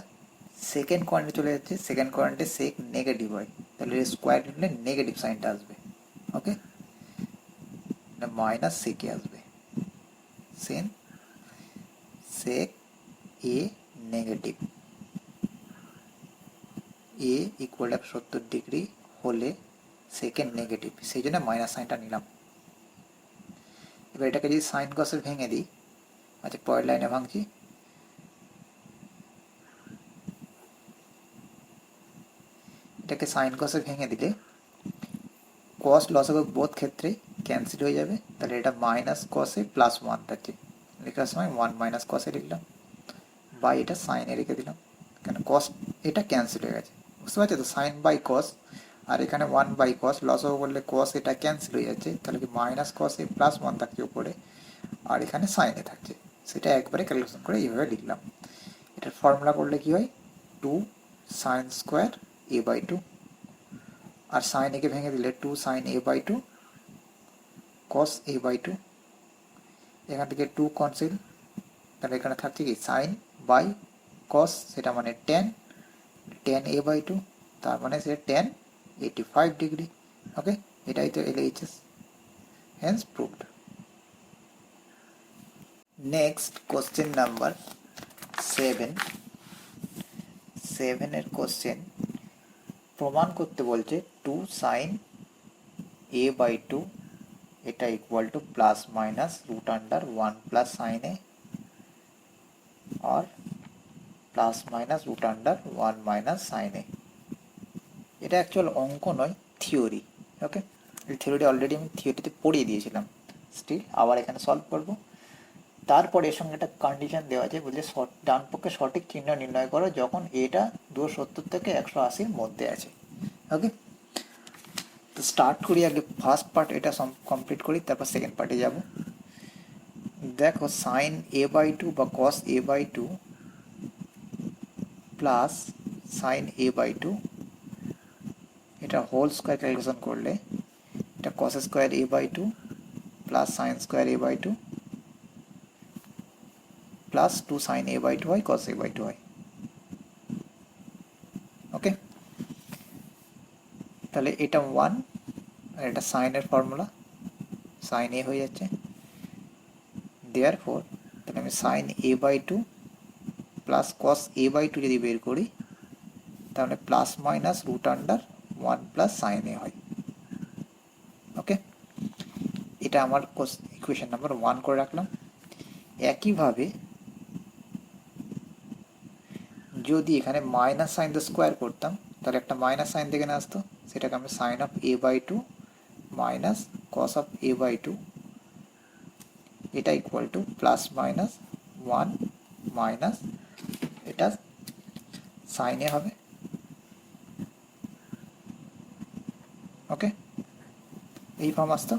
Speaker 1: সেকেন্ড কোয়ান্টে চলে যাচ্ছে, সেকেন্ড কোয়ান্টে সেক নেগেটিভ হয়, তাহলে স্কোয়ার নিলে নেগেটিভ সাইনটা আসবে। ওকে, মাইনাস সেকে আসবে, সেন সেক এ নেগেটিভ, এ ইকুয়াল 170 ডিগ্রি হলে সেকেন্ড নেগেটিভ, সেই জন্য মাইনাস সাইনটা নিলাম। এবার এটাকে যদি সাইন কসে ভেঙে দিই, আচ্ছা পরের লাইনে ভাঙছি, এটাকে সাইন কসে ভেঙে দিলে কস লসাগু বোধ ক্ষেত্রে ক্যান্সেল হয়ে যাবে, তাহলে এটা মাইনাস কসে প্লাস ওয়ান থাকছে, লেখার সময় ওয়ান মাইনাস কসে লিখলাম, বাই এটা সাইনে রেখে দিলাম, কেন কস এটা ক্যান্সেল হয়ে গেছে, বুঝতে পারছো তো, সাইন বাই কস, আর এখানে ওয়ান বাই কস, লসাগু করলে কস এটা ক্যান্সেল হয়ে যাচ্ছে, তাহলে কি মাইনাস কসে প্লাস ওয়ান থাকছে উপরে, আর এখানে সাইনে থাকছে, সেটা একবারে ক্যালকুলেশন করে এইভাবে লিখলাম। এটার ফর্মুলা করলে কি হয়, two sine square A by two, আর সাইন একে ভেঙে দিলে two sine A by two cos A by two, এখান থেকে টু ক্যান্সেল, তাহলে এখানে থাকছে কি সাইন বাই কস, সেটা মানে tan, tan A by two, তার মানে সেটা টেন 85 ডিগ্রি। ওকে, এটাই তো LHS, hence proved. Next question number 7, 7 এর কোশ্চেন প্রমাণ করতে বলছে two sine A by two এটা equal to plus minus root under one plus sine A আর plus minus root under one minus sine A. এটা অ্যাকচুয়াল অঙ্ক নয়, থিওরি। ওকে, এই থিওরিটা অলরেডি আমি থিওরিতে পড়িয়ে দিয়েছিলাম, স্টিল আবার এখানে সলভ করব। তারপর এর সঙ্গে একটা কন্ডিশন দেওয়া আছে, বুঝলে ডান পক্ষে সঠিক চিহ্ন নির্ণয় করো যখন এটা 270 থেকে 180-র মধ্যে আছে। ওকে, তো স্টার্ট করি, আগে ফার্স্ট পার্ট এটা কমপ্লিট করি, তারপর সেকেন্ড পার্টে যাব। দেখো সাইন এ বাই টু বা cos A by two plus sine A by two, এটা হোল স্কোয়ার ক্যালকুলেশন করলে এটা cos square A by two plus sine square A by two plus two sine A by two হয়, cos A by two হয়। ওকে, তাহলে এটা one, আর এটা সাইনের formula, sign এ হয়ে যাচ্ছে, দেয়ারফর তাহলে আমি sine A by two plus cos A by two যদি বের করি, তাহলে plus minus root under one plus sine A হয়। ওকে, এটা আমার ইকুয়েশন নাম্বার ওয়ান করে রাখলাম। একইভাবে যদি এখানে মাইনাস সাইন দিয়ে স্কোয়ার করতাম, তাহলে একটা মাইনাস সাইন থেকে আসতো, সেটাকে আমি sine of A by two minus cos of A by two, এটা equal to plus minus one minus, এটা সাইন এ হবে। ওকে, এই ফর্ম আসতো,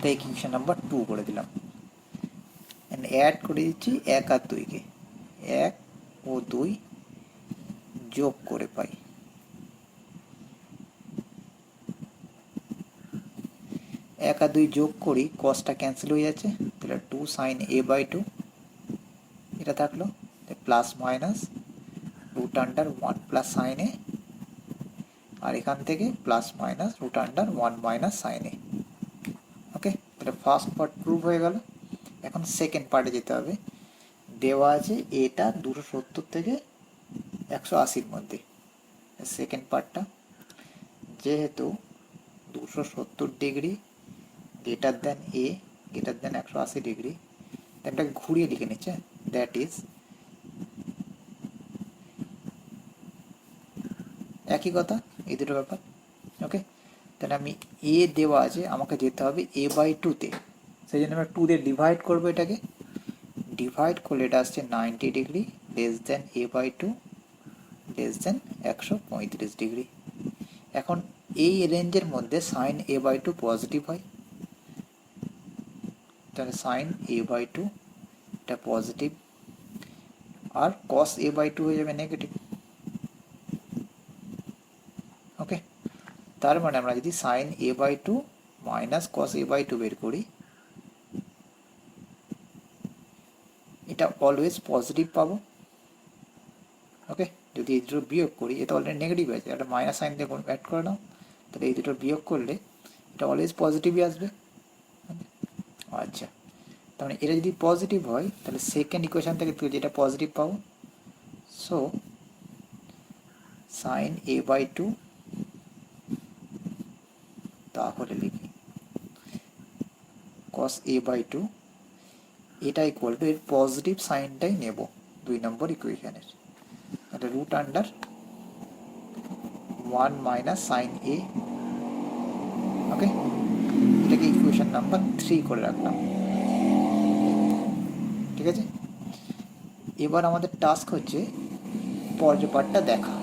Speaker 1: তাই ইকুয়েশন নাম্বার টু করে দিলাম। অ্যাড করে দিচ্ছি এক আর দুইকে, এক ও দুই যোগ করে পাই, এক আর দুই যোগ করি, কসটা ক্যান্সেল হয়ে যাচ্ছে, তাহলে two sine A by two এটা থাকলো, plus minus root under one plus sine A, আর এখান থেকে plus minus root under one minus sine A. Okay, তাহলে ফার্স্ট পার্ট প্রুভ হয়ে গেল। এখন সেকেন্ড পার্টে যেতে হবে। দেওয়া আছে এটা 270 থেকে 180-র মধ্যে। সেকেন্ড পার্টটা যেহেতু 270 ডিগ্রি গ্রেটার দেন এ গ্রেটার দেন 180 ডিগ্রি, এটাকে ঘুরিয়ে লিখে নিচ্ছে, দ্যাট ইজ একই কথা, এই দুটো ব্যাপার। ওকে, তাহলে আমি এ দেওয়া আছে, আমাকে যেতে হবে এ বাই টুতে, সেই জন্য আমরা টু দিয়ে ডিভাইড করবো, এটাকে ডিভাইড করলে এটা আসছে 90 degree less than A by two less than 135 degree. এখন এই রেঞ্জের মধ্যে sine A by two positive হয়, তাহলে সাইন এ বাই টু এটা পজিটিভ, আর কস এ বাই টু হয়ে যাবে নেগেটিভ। ওকে, তার মানে আমরা যদি sine A by two minus cos A by two বের করি, এটা অলওয়েজ পজিটিভ পাবো। ওকে, যদি এই দুটো বিয়োগ করি, এটা অলরেডি নেগেটিভ আছে, একটা মাইনাস সাইন দিয়ে অ্যাড করে নাও, তাহলে এই দুটো বিয়োগ করলে এটা অলওয়েজ পজিটিভই আসবে। আচ্ছা, তার মানে এটা যদি পজিটিভ হয় তাহলে সেকেন্ড ইকুয়েশন থেকে তুই যেটা পজিটিভ পাবো, so sine A by two, তাহলে লিখি কস এ বাই টু, এটা ইকুয়াল টু এর পজিটিভ সাইনটাই নেব 2 নম্বর ইকুয়েশনের, তাহলে root under 1 minus sine A. Okay, এটাকে ইকুয়েশন নাম্বার 3 করে রাখলাম। ঠিক আছে, এবার আমাদের টাস্ক হচ্ছে পরের পার্টটা দেখা।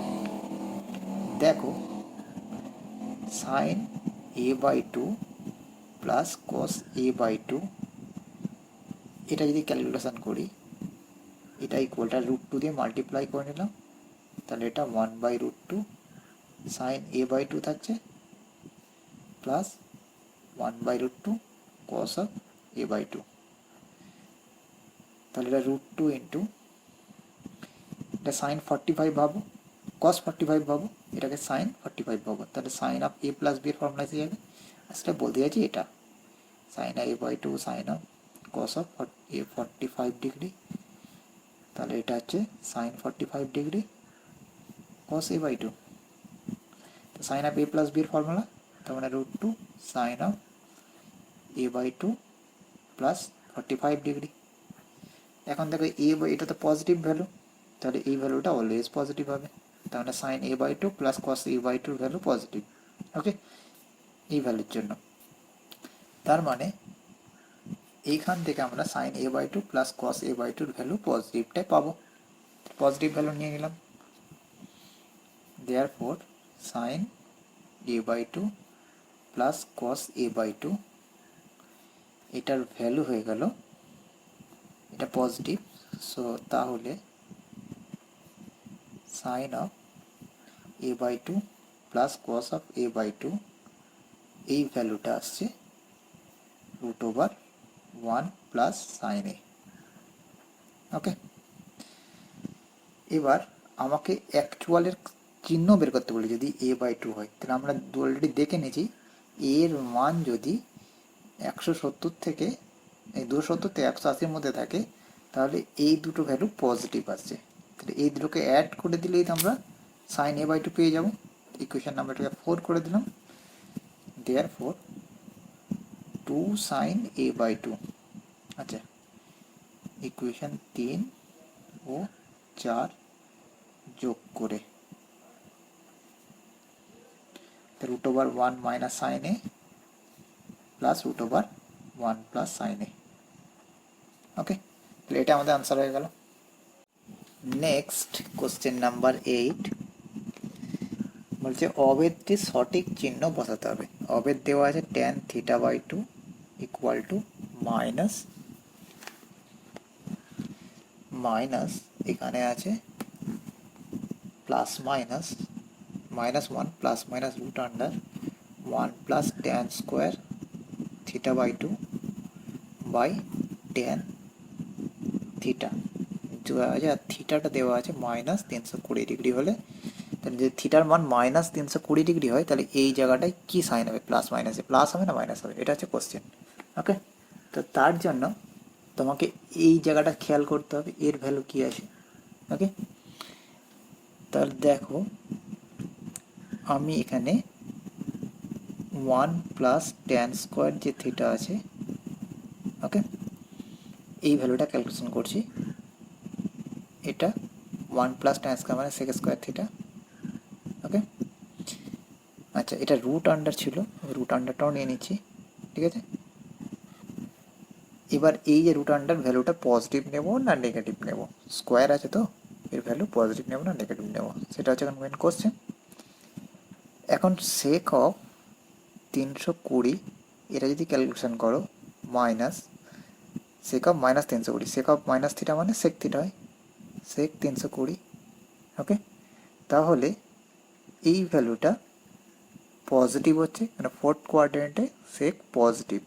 Speaker 1: দেখো sine A by two plus cos A by two, এটা যদি ক্যালকুলেশন করি, এটা ইকুয়ালটা রুট টু দিয়ে মাল্টিপ্লাই করে নিলাম, তাহলে এটা 1 by root two sine A by two থাকছে, plus 1 by root two cos of A by two, তাহলে এটা রুট টু ইন্টু, এটা সাইন 45 ভাবো, কস 45 ভাবো, এটাকে সাইন 45 ভাবো, তাহলে sine of A plus B এর ফর্মুলা এসে যাবে। আসলে বলতে চাইছি এটা sine A by two sine of cos of A 45 degree, তাহলে এটা হচ্ছে sine 45 degree cos A by two, তো sine of A plus B এর ফর্মুলা, তার মানে root two sine of A by two plus 45 degree. এখন দেখো এ by, এটা তো পজিটিভ ভ্যালু, তাহলে এই ভ্যালুটা অলওয়েজ পজিটিভ হবে, তার মানে sine A by two plus cos A by টুর ভ্যালু পজিটিভ। ওকে, এই ভ্যালুর জন্য, তার মানে এইখান থেকে আমরা sine A by two plus cos A by টুর ভ্যালু পজিটিভটাই পাবো, পজিটিভ ভ্যালু নিয়ে নিলাম। Therefore sine A by two plus cos A by two, এটার ভ্যালু হয়ে গেল, এটা পজিটিভ, সো তাহলে sine of A by two plus cos of A by two, এই ভ্যালুটা আসছে root over 1 plus sine A. ওকে, এবার আমাকে অ্যাকচুয়ালের চিহ্ন বের করতে বলি, যদি এ বাই টু হয়, তাহলে আমরা অলরেডি দেখে নিয়েছি এর মান যদি 170 থেকে, এই 270 থেকে 180-র মধ্যে থাকে, তাহলে এই দুটো ভ্যালু পজিটিভ আসছে, তাহলে এই দুটোকে অ্যাড করে দিলেই আমরা সাইন এ বাই টু পেয়ে যাবো। ইকুয়েশন নাম্বারটাকে 4 করে দিলাম, therefore 2 sine A by two. আচ্ছা, ইকুয়েশন 3 ও 4 যোগ করে root over 1 minus sine A plus root over 1 plus sine A. Okay, তাহলে এটা আমাদের আনসার হয়ে গেল। নেক্সট কোশ্চেন নাম্বার 8 বলছে অবেদটির সঠিক চিহ্ন বসাতে হবে। অবেদ দেওয়া আছে tan theta by two equal to minus minus, এখানে আছে plus minus -1 plus minus root under 1 plus tan square theta by two by tan theta দেওয়া আছে, আর থিটাটা দেওয়া আছে -320 ডিগ্রি হলে, তাহলে যদি থিটার মান -320 ডিগ্রি হয়, তাহলে এই জায়গাটায় কি সাইন হবে, প্লাস মাইনাসে প্লাস হবে না মাইনাস হবে, এটা হচ্ছে কোশ্চেন। ওকে, তো তার জন্য তোমাকে এই জায়গাটা খেয়াল করতে হবে এর ভ্যালু কি আছে। ওকে, তাহলে দেখো আমি এখানে 1 প্লাস ট্যান স্কোয়ার যে থিটা আছে, ওকে, এই ভ্যালুটা ক্যালকুলেশন করছি, এটা 1 প্লাস ট্যান স্কোয়ার মানে সেক স্কোয়ার থিটা। ওকে, আচ্ছা, এটা রুট আন্ডার ছিল, রুট আন্ডারটাও নিয়ে নিচ্ছি। ঠিক আছে, এবার এই যে রুট আন্ডার ভ্যালুটা পজিটিভ নেব না নেগেটিভ নেব, স্কোয়ার আছে তো এর ভ্যালু পজিটিভ নেব না নেগেটিভ নেব, সেটা হচ্ছে এখন মেন কোশ্চেন। এখন সেক অফ 320 এটা যদি ক্যালকুলেশন করো minus sec of minus 320, sec of minus theta মানে সেক থিটা হয়, সেক 320। ওকে, তাহলে এই ভ্যালুটা পজিটিভ হচ্ছে, মানে ফোর্থ কোয়াড্রেন্টে সেক পজিটিভ,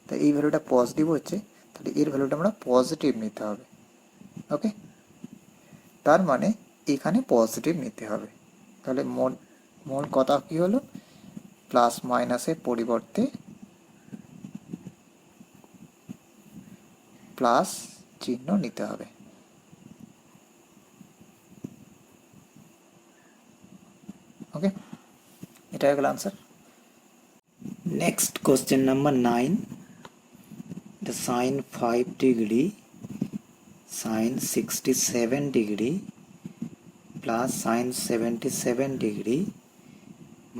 Speaker 1: তাই এই ভ্যালুটা পজিটিভ হচ্ছে, তাহলে এর ভ্যালুটা আমরা পজিটিভ নিতে হবে। ওকে, তার মানে এখানে পজিটিভ নিতে হবে। তাহলে মূল কথা কি হলো, প্লাস মাইনাসের পরিবর্তে প্লাস চিহ্ন নিতে হবে। ওকে, এটা হয়ে গেল answer. Next question number 9, the sin 5 degree sin 67 degree plus sin 77 degree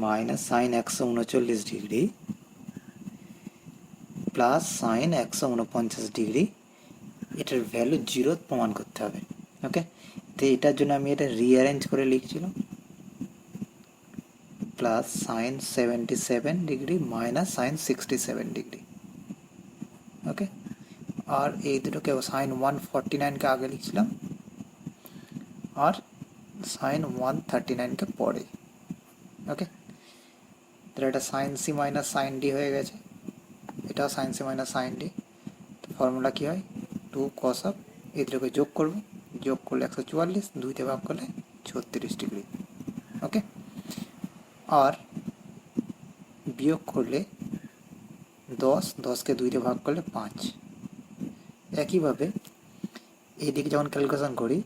Speaker 1: minus sin 139 degree plus sign 149 degree, এটার ভ্যালু 0 প্রমাণ করতে হবে। ওকে, তো এটার জন্য আমি এটা রিঅ্যারেঞ্জ করে লিখছিলাম, plus sine 77 degree minus sine 67 degree. Okay, আর এই দুটোকে সাইন 149কে আগে লিখছিলাম আর সাইন 139কে পরে। ওকে, তাহলে এটা sine C minus sine D হয়ে গেছে, এটাও sine C minus sine D. তো ফর্মুলা কী হয়, 2 cos অফ, এই দুটোকে যোগ করবো, যোগ করলে 144, 2তে ভাগ করলে 36 ডিগ্রি। ওকে, আর বিয়োগ করলে 10কে 2তে ভাগ করলে 5। একইভাবে এইদিকে যখন ক্যালকুলেশন করি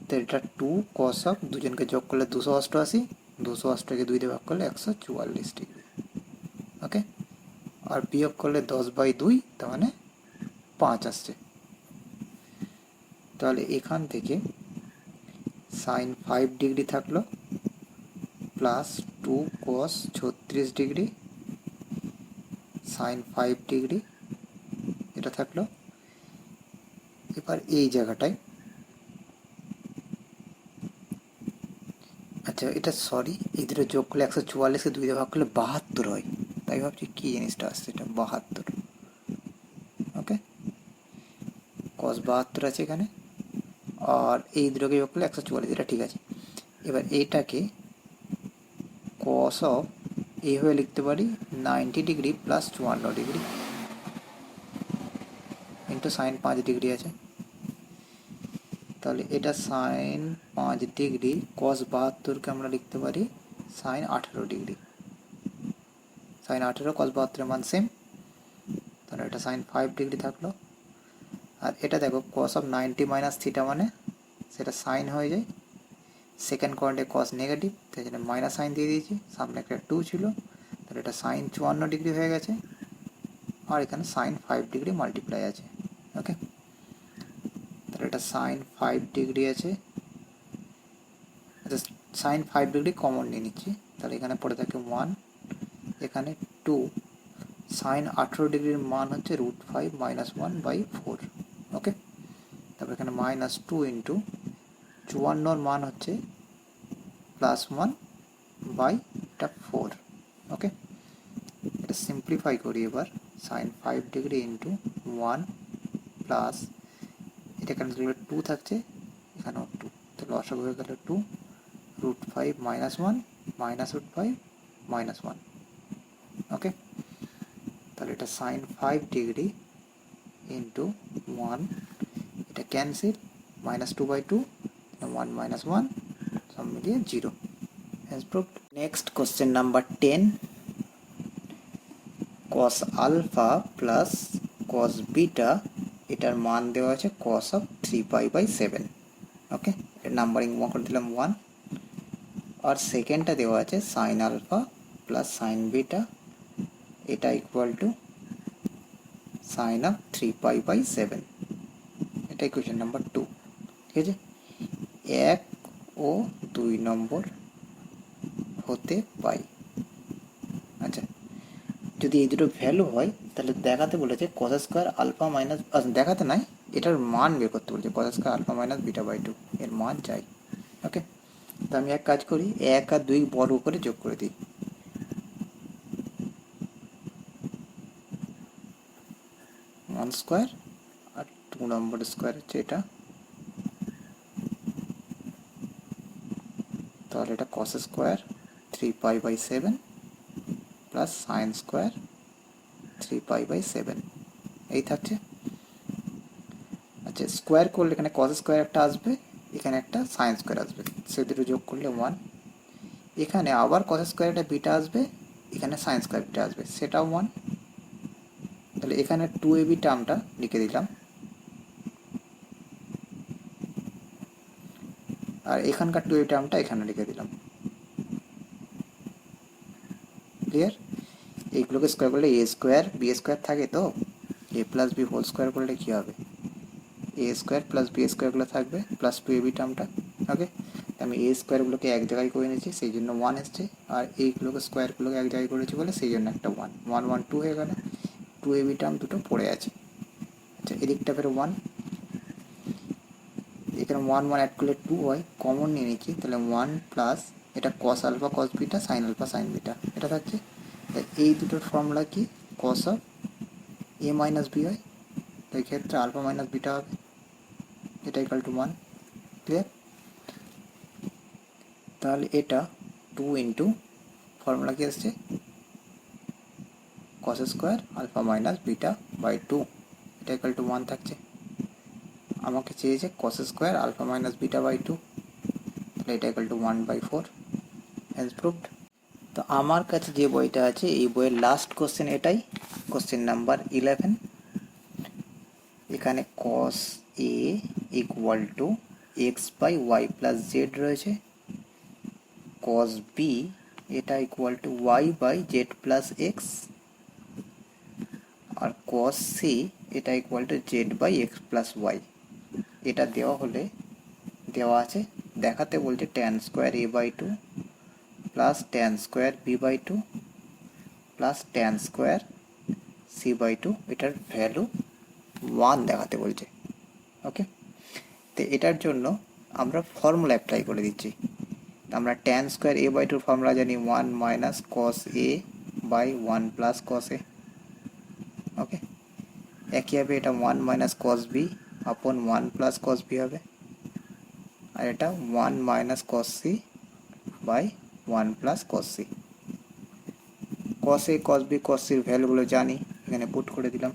Speaker 1: তো এটা 2 cos অফ, দুজনকে যোগ করলে 288, 288কে 2তে ভাগ করলে 144 ডিগ্রি। ওকে, আর বিয়োগ করলে 10/2, তার মানে 5 আসছে। তাহলে এখান থেকে সাইন 5 ডিগ্রি থাকলো plus 2 cos 36 degree sine 5 degree, এটা থাকলো। এবার এই জায়গাটায়, আচ্ছা এটা সরি, এই দুটো যোগ করলে 144কে 2 দিয়ে ভাগ করলে 72 হয়, তাই ভাবছি কী জিনিসটা আসছে, এটা 72। ওকে, cos 72 আছে এখানে, আর এই দুটোকে যোগ করলে 144, এটা ঠিক আছে। এবার এইটাকে cos অফ এইভাবে লিখতে পারি 90 degree plus 54 degree into sign 5 degree আছে, তাহলে এটা সাইন 5 ডিগ্রি, cos 72কে আমরা লিখতে পারি সাইন 18 ডিগ্রি, সাইন 18 cos 72 মান সেম, তাহলে এটা সাইন 5 ডিগ্রি থাকলো। আর এটা দেখো cos অফ 90 মাইনাস থিটা মানে সেটা সাইন হয়ে যায়, সেকেন্ড কোয়াড্রেন্টে cos নেগেটিভ, তাই জন্য মাইনাস সাইন দিয়ে দিয়েছি, সামনে একটা 2 ছিল, তাহলে এটা সাইন 54 ডিগ্রি হয়ে গেছে, আর এখানে সাইন 5 ডিগ্রি মাল্টিপ্লাই আছে। ওকে, তাহলে এটা সাইন 5 ডিগ্রি আছে, আচ্ছা সাইন 5 ডিগ্রি কমন নিয়ে নিচ্ছি, তাহলে এখানে পড়ে থাকে 1, এখানে 2, সাইন 18 ডিগ্রির মান হচ্ছে √5 -1/4। ওকে, তারপর এখানে -2 ইন্টু 54 মান হচ্ছে +1/4। ওকে, এটা সিম্পলিফাই করি এবার, সাইন 5 ডিগ্রি ইন্টু 1 প্লাস, এটা এখানে 2 থাকছে, এখানেও 2, তো লসাগু হয়ে গেল 2, √5 -1 -√5 -1। ওকে, তাহলে এটা সাইন 5 ডিগ্রি ইন্টু 1, এটা ক্যান্সেল, -2/2, 1 -1, সব মিলিয়ে 0। Has proved. Next question number 10, cos alpha plus cos beta, এটার মান দেওয়া আছে cos অফ 3π/7। ওকে, এর নাম্বারিং করে দিলাম 1, আর সেকেন্ডটা দেওয়া আছে sine alpha plus sine beta, এটা ইকুয়াল টু সাইন অফ 3π/7, এটা ইকুয়েশন নাম্বার 2। ঠিক আছে, 1 ও 2 নম্বর হতে পাই। আচ্ছা, যদি এই দুটো ভ্যালু হয় তাহলে দেখাতে বলেছে cos স্কোয়ার আলফা মাইনাস, দেখাতে নাই, এটার মান বের করতে বলেছে cos স্কোয়ার আলফা মাইনাস β/2, এর মান চাই। ওকে, তো আমি এক কাজ করি, 1 আর 2 বর্গ করে যোগ করে দিই। 1 স্কোয়ার আর 2 নম্বর স্কোয়ার হচ্ছে এটা, তাহলে এটা cos square 3π/7 plus sine square 3π/7 এই থাকছে। আচ্ছা, স্কোয়ার করলে এখানে কস স্কোয়ার একটা আসবে, এখানে একটা সাইন স্কোয়ার আসবে, সে দুটো যোগ করলে 1। এখানে আবার কস স্কোয়ার একটা বিটা আসবে, এখানে সাইন স্কোয়ার বিটা আসবে, সেটাও 1। তাহলে এখানে 2ab টার্মটা লিখে দিলাম, আর এখানকার 2ab টার্মটা এখানে লিখে দিলাম। ক্লিয়ার? এইগুলোকে স্কোয়ার করলে এ স্কোয়ার বি স্কোয়ার থাকে, তো এ প্লাস বি হোল স্কোয়ার করলে কী হবে, এ স্কোয়ার প্লাস বি স্কোয়ারগুলো থাকবে প্লাস 2ab টার্মটা। ওকে, আমি এ স্কোয়ারগুলোকে এক জায়গায় করে নিয়েছি, সেই জন্য 1 এসছে, আর এইগুলোকে স্কোয়ারগুলোকে এক জায়গায় করেছি বলে সেই জন্য একটা 1 1 1 2 হয়ে গেল। 2ab টার্ম দুটো পড়ে আছে। আচ্ছা, এদিকটা ফের 1, এখানে 1 1 অ্যাড করলে 2 হয়, কমন নিয়ে নিচ্ছি, তাহলে 1 প্লাস এটা cos alpha cos beta sine alpha sine beta এটা থাকছে। এই দুটোর ফর্মুলা কি, cos of A minus B হয়, তো এই ক্ষেত্রে আলফা মাইনাস বিটা হবে, এটা ইকাল টু 1। ক্লিয়ার? তাহলে এটা 2 ইন্টু ফর্মুলা কি আসছে, cos square alpha minus beta by 2, এটা ইকাল টু 1 থাকছে। আমাকে চেয়েছে cos square alpha minus beta by 2, তাহলে এটা ইকাল টু 1/4। Has proved. তো আমার কাছে যে বইটা আছে এই বইয়ের লাস্ট কোশ্চেন এটাই, কোশ্চেন নাম্বার 11। এখানে cos A equal to x/y plus Z রয়েছে, কস বি এটা equal to y/z plus X, আর কস সি এটা equal to z/x plus Y. এটা দেওয়া হলে দেওয়া আছে, দেখাতে বলছে tan square a/2 plus tan square b/2 plus tan square c/2, এটার ভ্যালু 1 দেখাতে বলছে। ওকে, তো এটার জন্য আমরা ফর্মুলা অ্যাপ্লাই করে দিচ্ছি। আমরা tan স্কোয়ার a/2 ফর্মুলা জানি 1 minus cos A by 1 plus cos A. Okay, একইভাবে এটা 1 মাইনাস কস বি আপন 1 প্লাস কস বি হবে, আর এটা 1 minus cos C by 1 plus cos C. Cos A cos B cos সির ভ্যালুগুলো জানি, এখানে পুট করে দিলাম,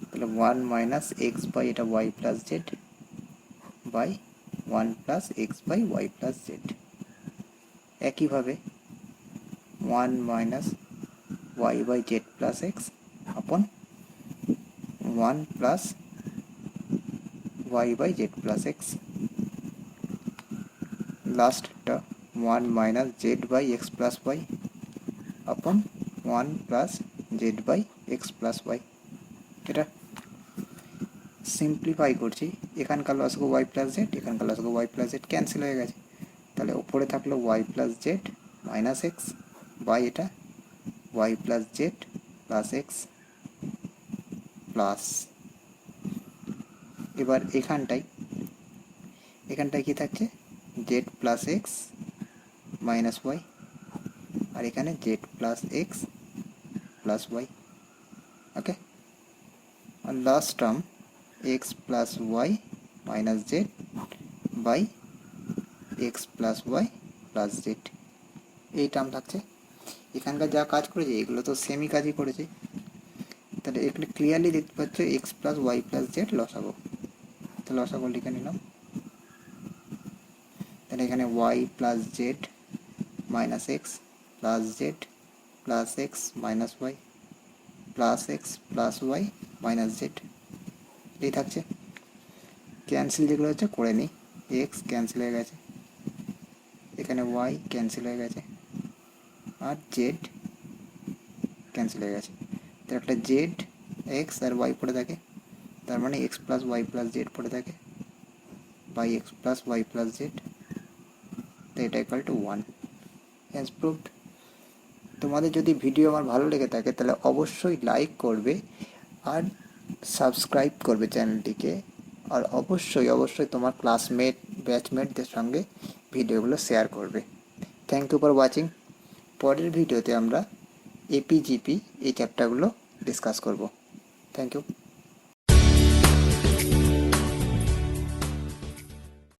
Speaker 1: তাহলে 1 মাইনাস এক্স বাই এটা Y plus Z by 1 plus X by Y plus Z. একইভাবে 1 minus Y by Z plus X upon 1 plus Y by Z plus X. লাস্টটা 1 minus Z by x plus Y upon 1 plus Z by x plus Y. এটা simplify করছি, এখানকার লসগো y plus z, এখানকার লসগো y plus z cancel হয়ে গেছে, তাহলে উপরে থাকলো y plus z minus x by এটা Y plus z plus x plus, এবার এখানটায় কি থাকছে, z plus x minus y, আর এখানে z plus x plus y. Okay, আর last term x plus y minus Z by x plus y plus z, এই term থাকছে। এখানকার যা কাজ করেছে এগুলো তো সেমই কাজই করেছে, তাহলে এগুলো ক্লিয়ারলি দেখতে পাচ্ছ x plus y plus z লসাগু, তো লসাগু লিখে নিলাম। তাহলে এখানে y plus z minus x plus z plus x minus y plus x plus y minus z, এই থাকছে। ক্যান্সেল যেগুলো হচ্ছে করে নিই, এক্স ক্যান্সেল হয়ে গেছে, এখানে ওয়াই ক্যান্সেল হয়ে গেছে, আর জেড ক্যান্সেল হয়ে গেছে, তো একটা জেড এক্স আর ওয়াই পড়ে থাকে, তার মানে x plus y plus z পড়ে থাকে by x plus y plus z, তো এটা ইকুয়াল টু 1। Has proved. তোমাদের যদি ভিডিও আমার ভালো লেগে থাকে তাহলে অবশ্যই লাইক করবে আর সাবস্ক্রাইব করবে চ্যানেলটিকে, আর অবশ্যই তোমার ক্লাসমেট ব্যাচমেটদের সঙ্গে ভিডিওগুলো শেয়ার করবে। Thank you for watching. পরের ভিডিওতে আমরা এপিজিপি এই চ্যাপ্টারগুলো ডিসকাস করব। Thank you.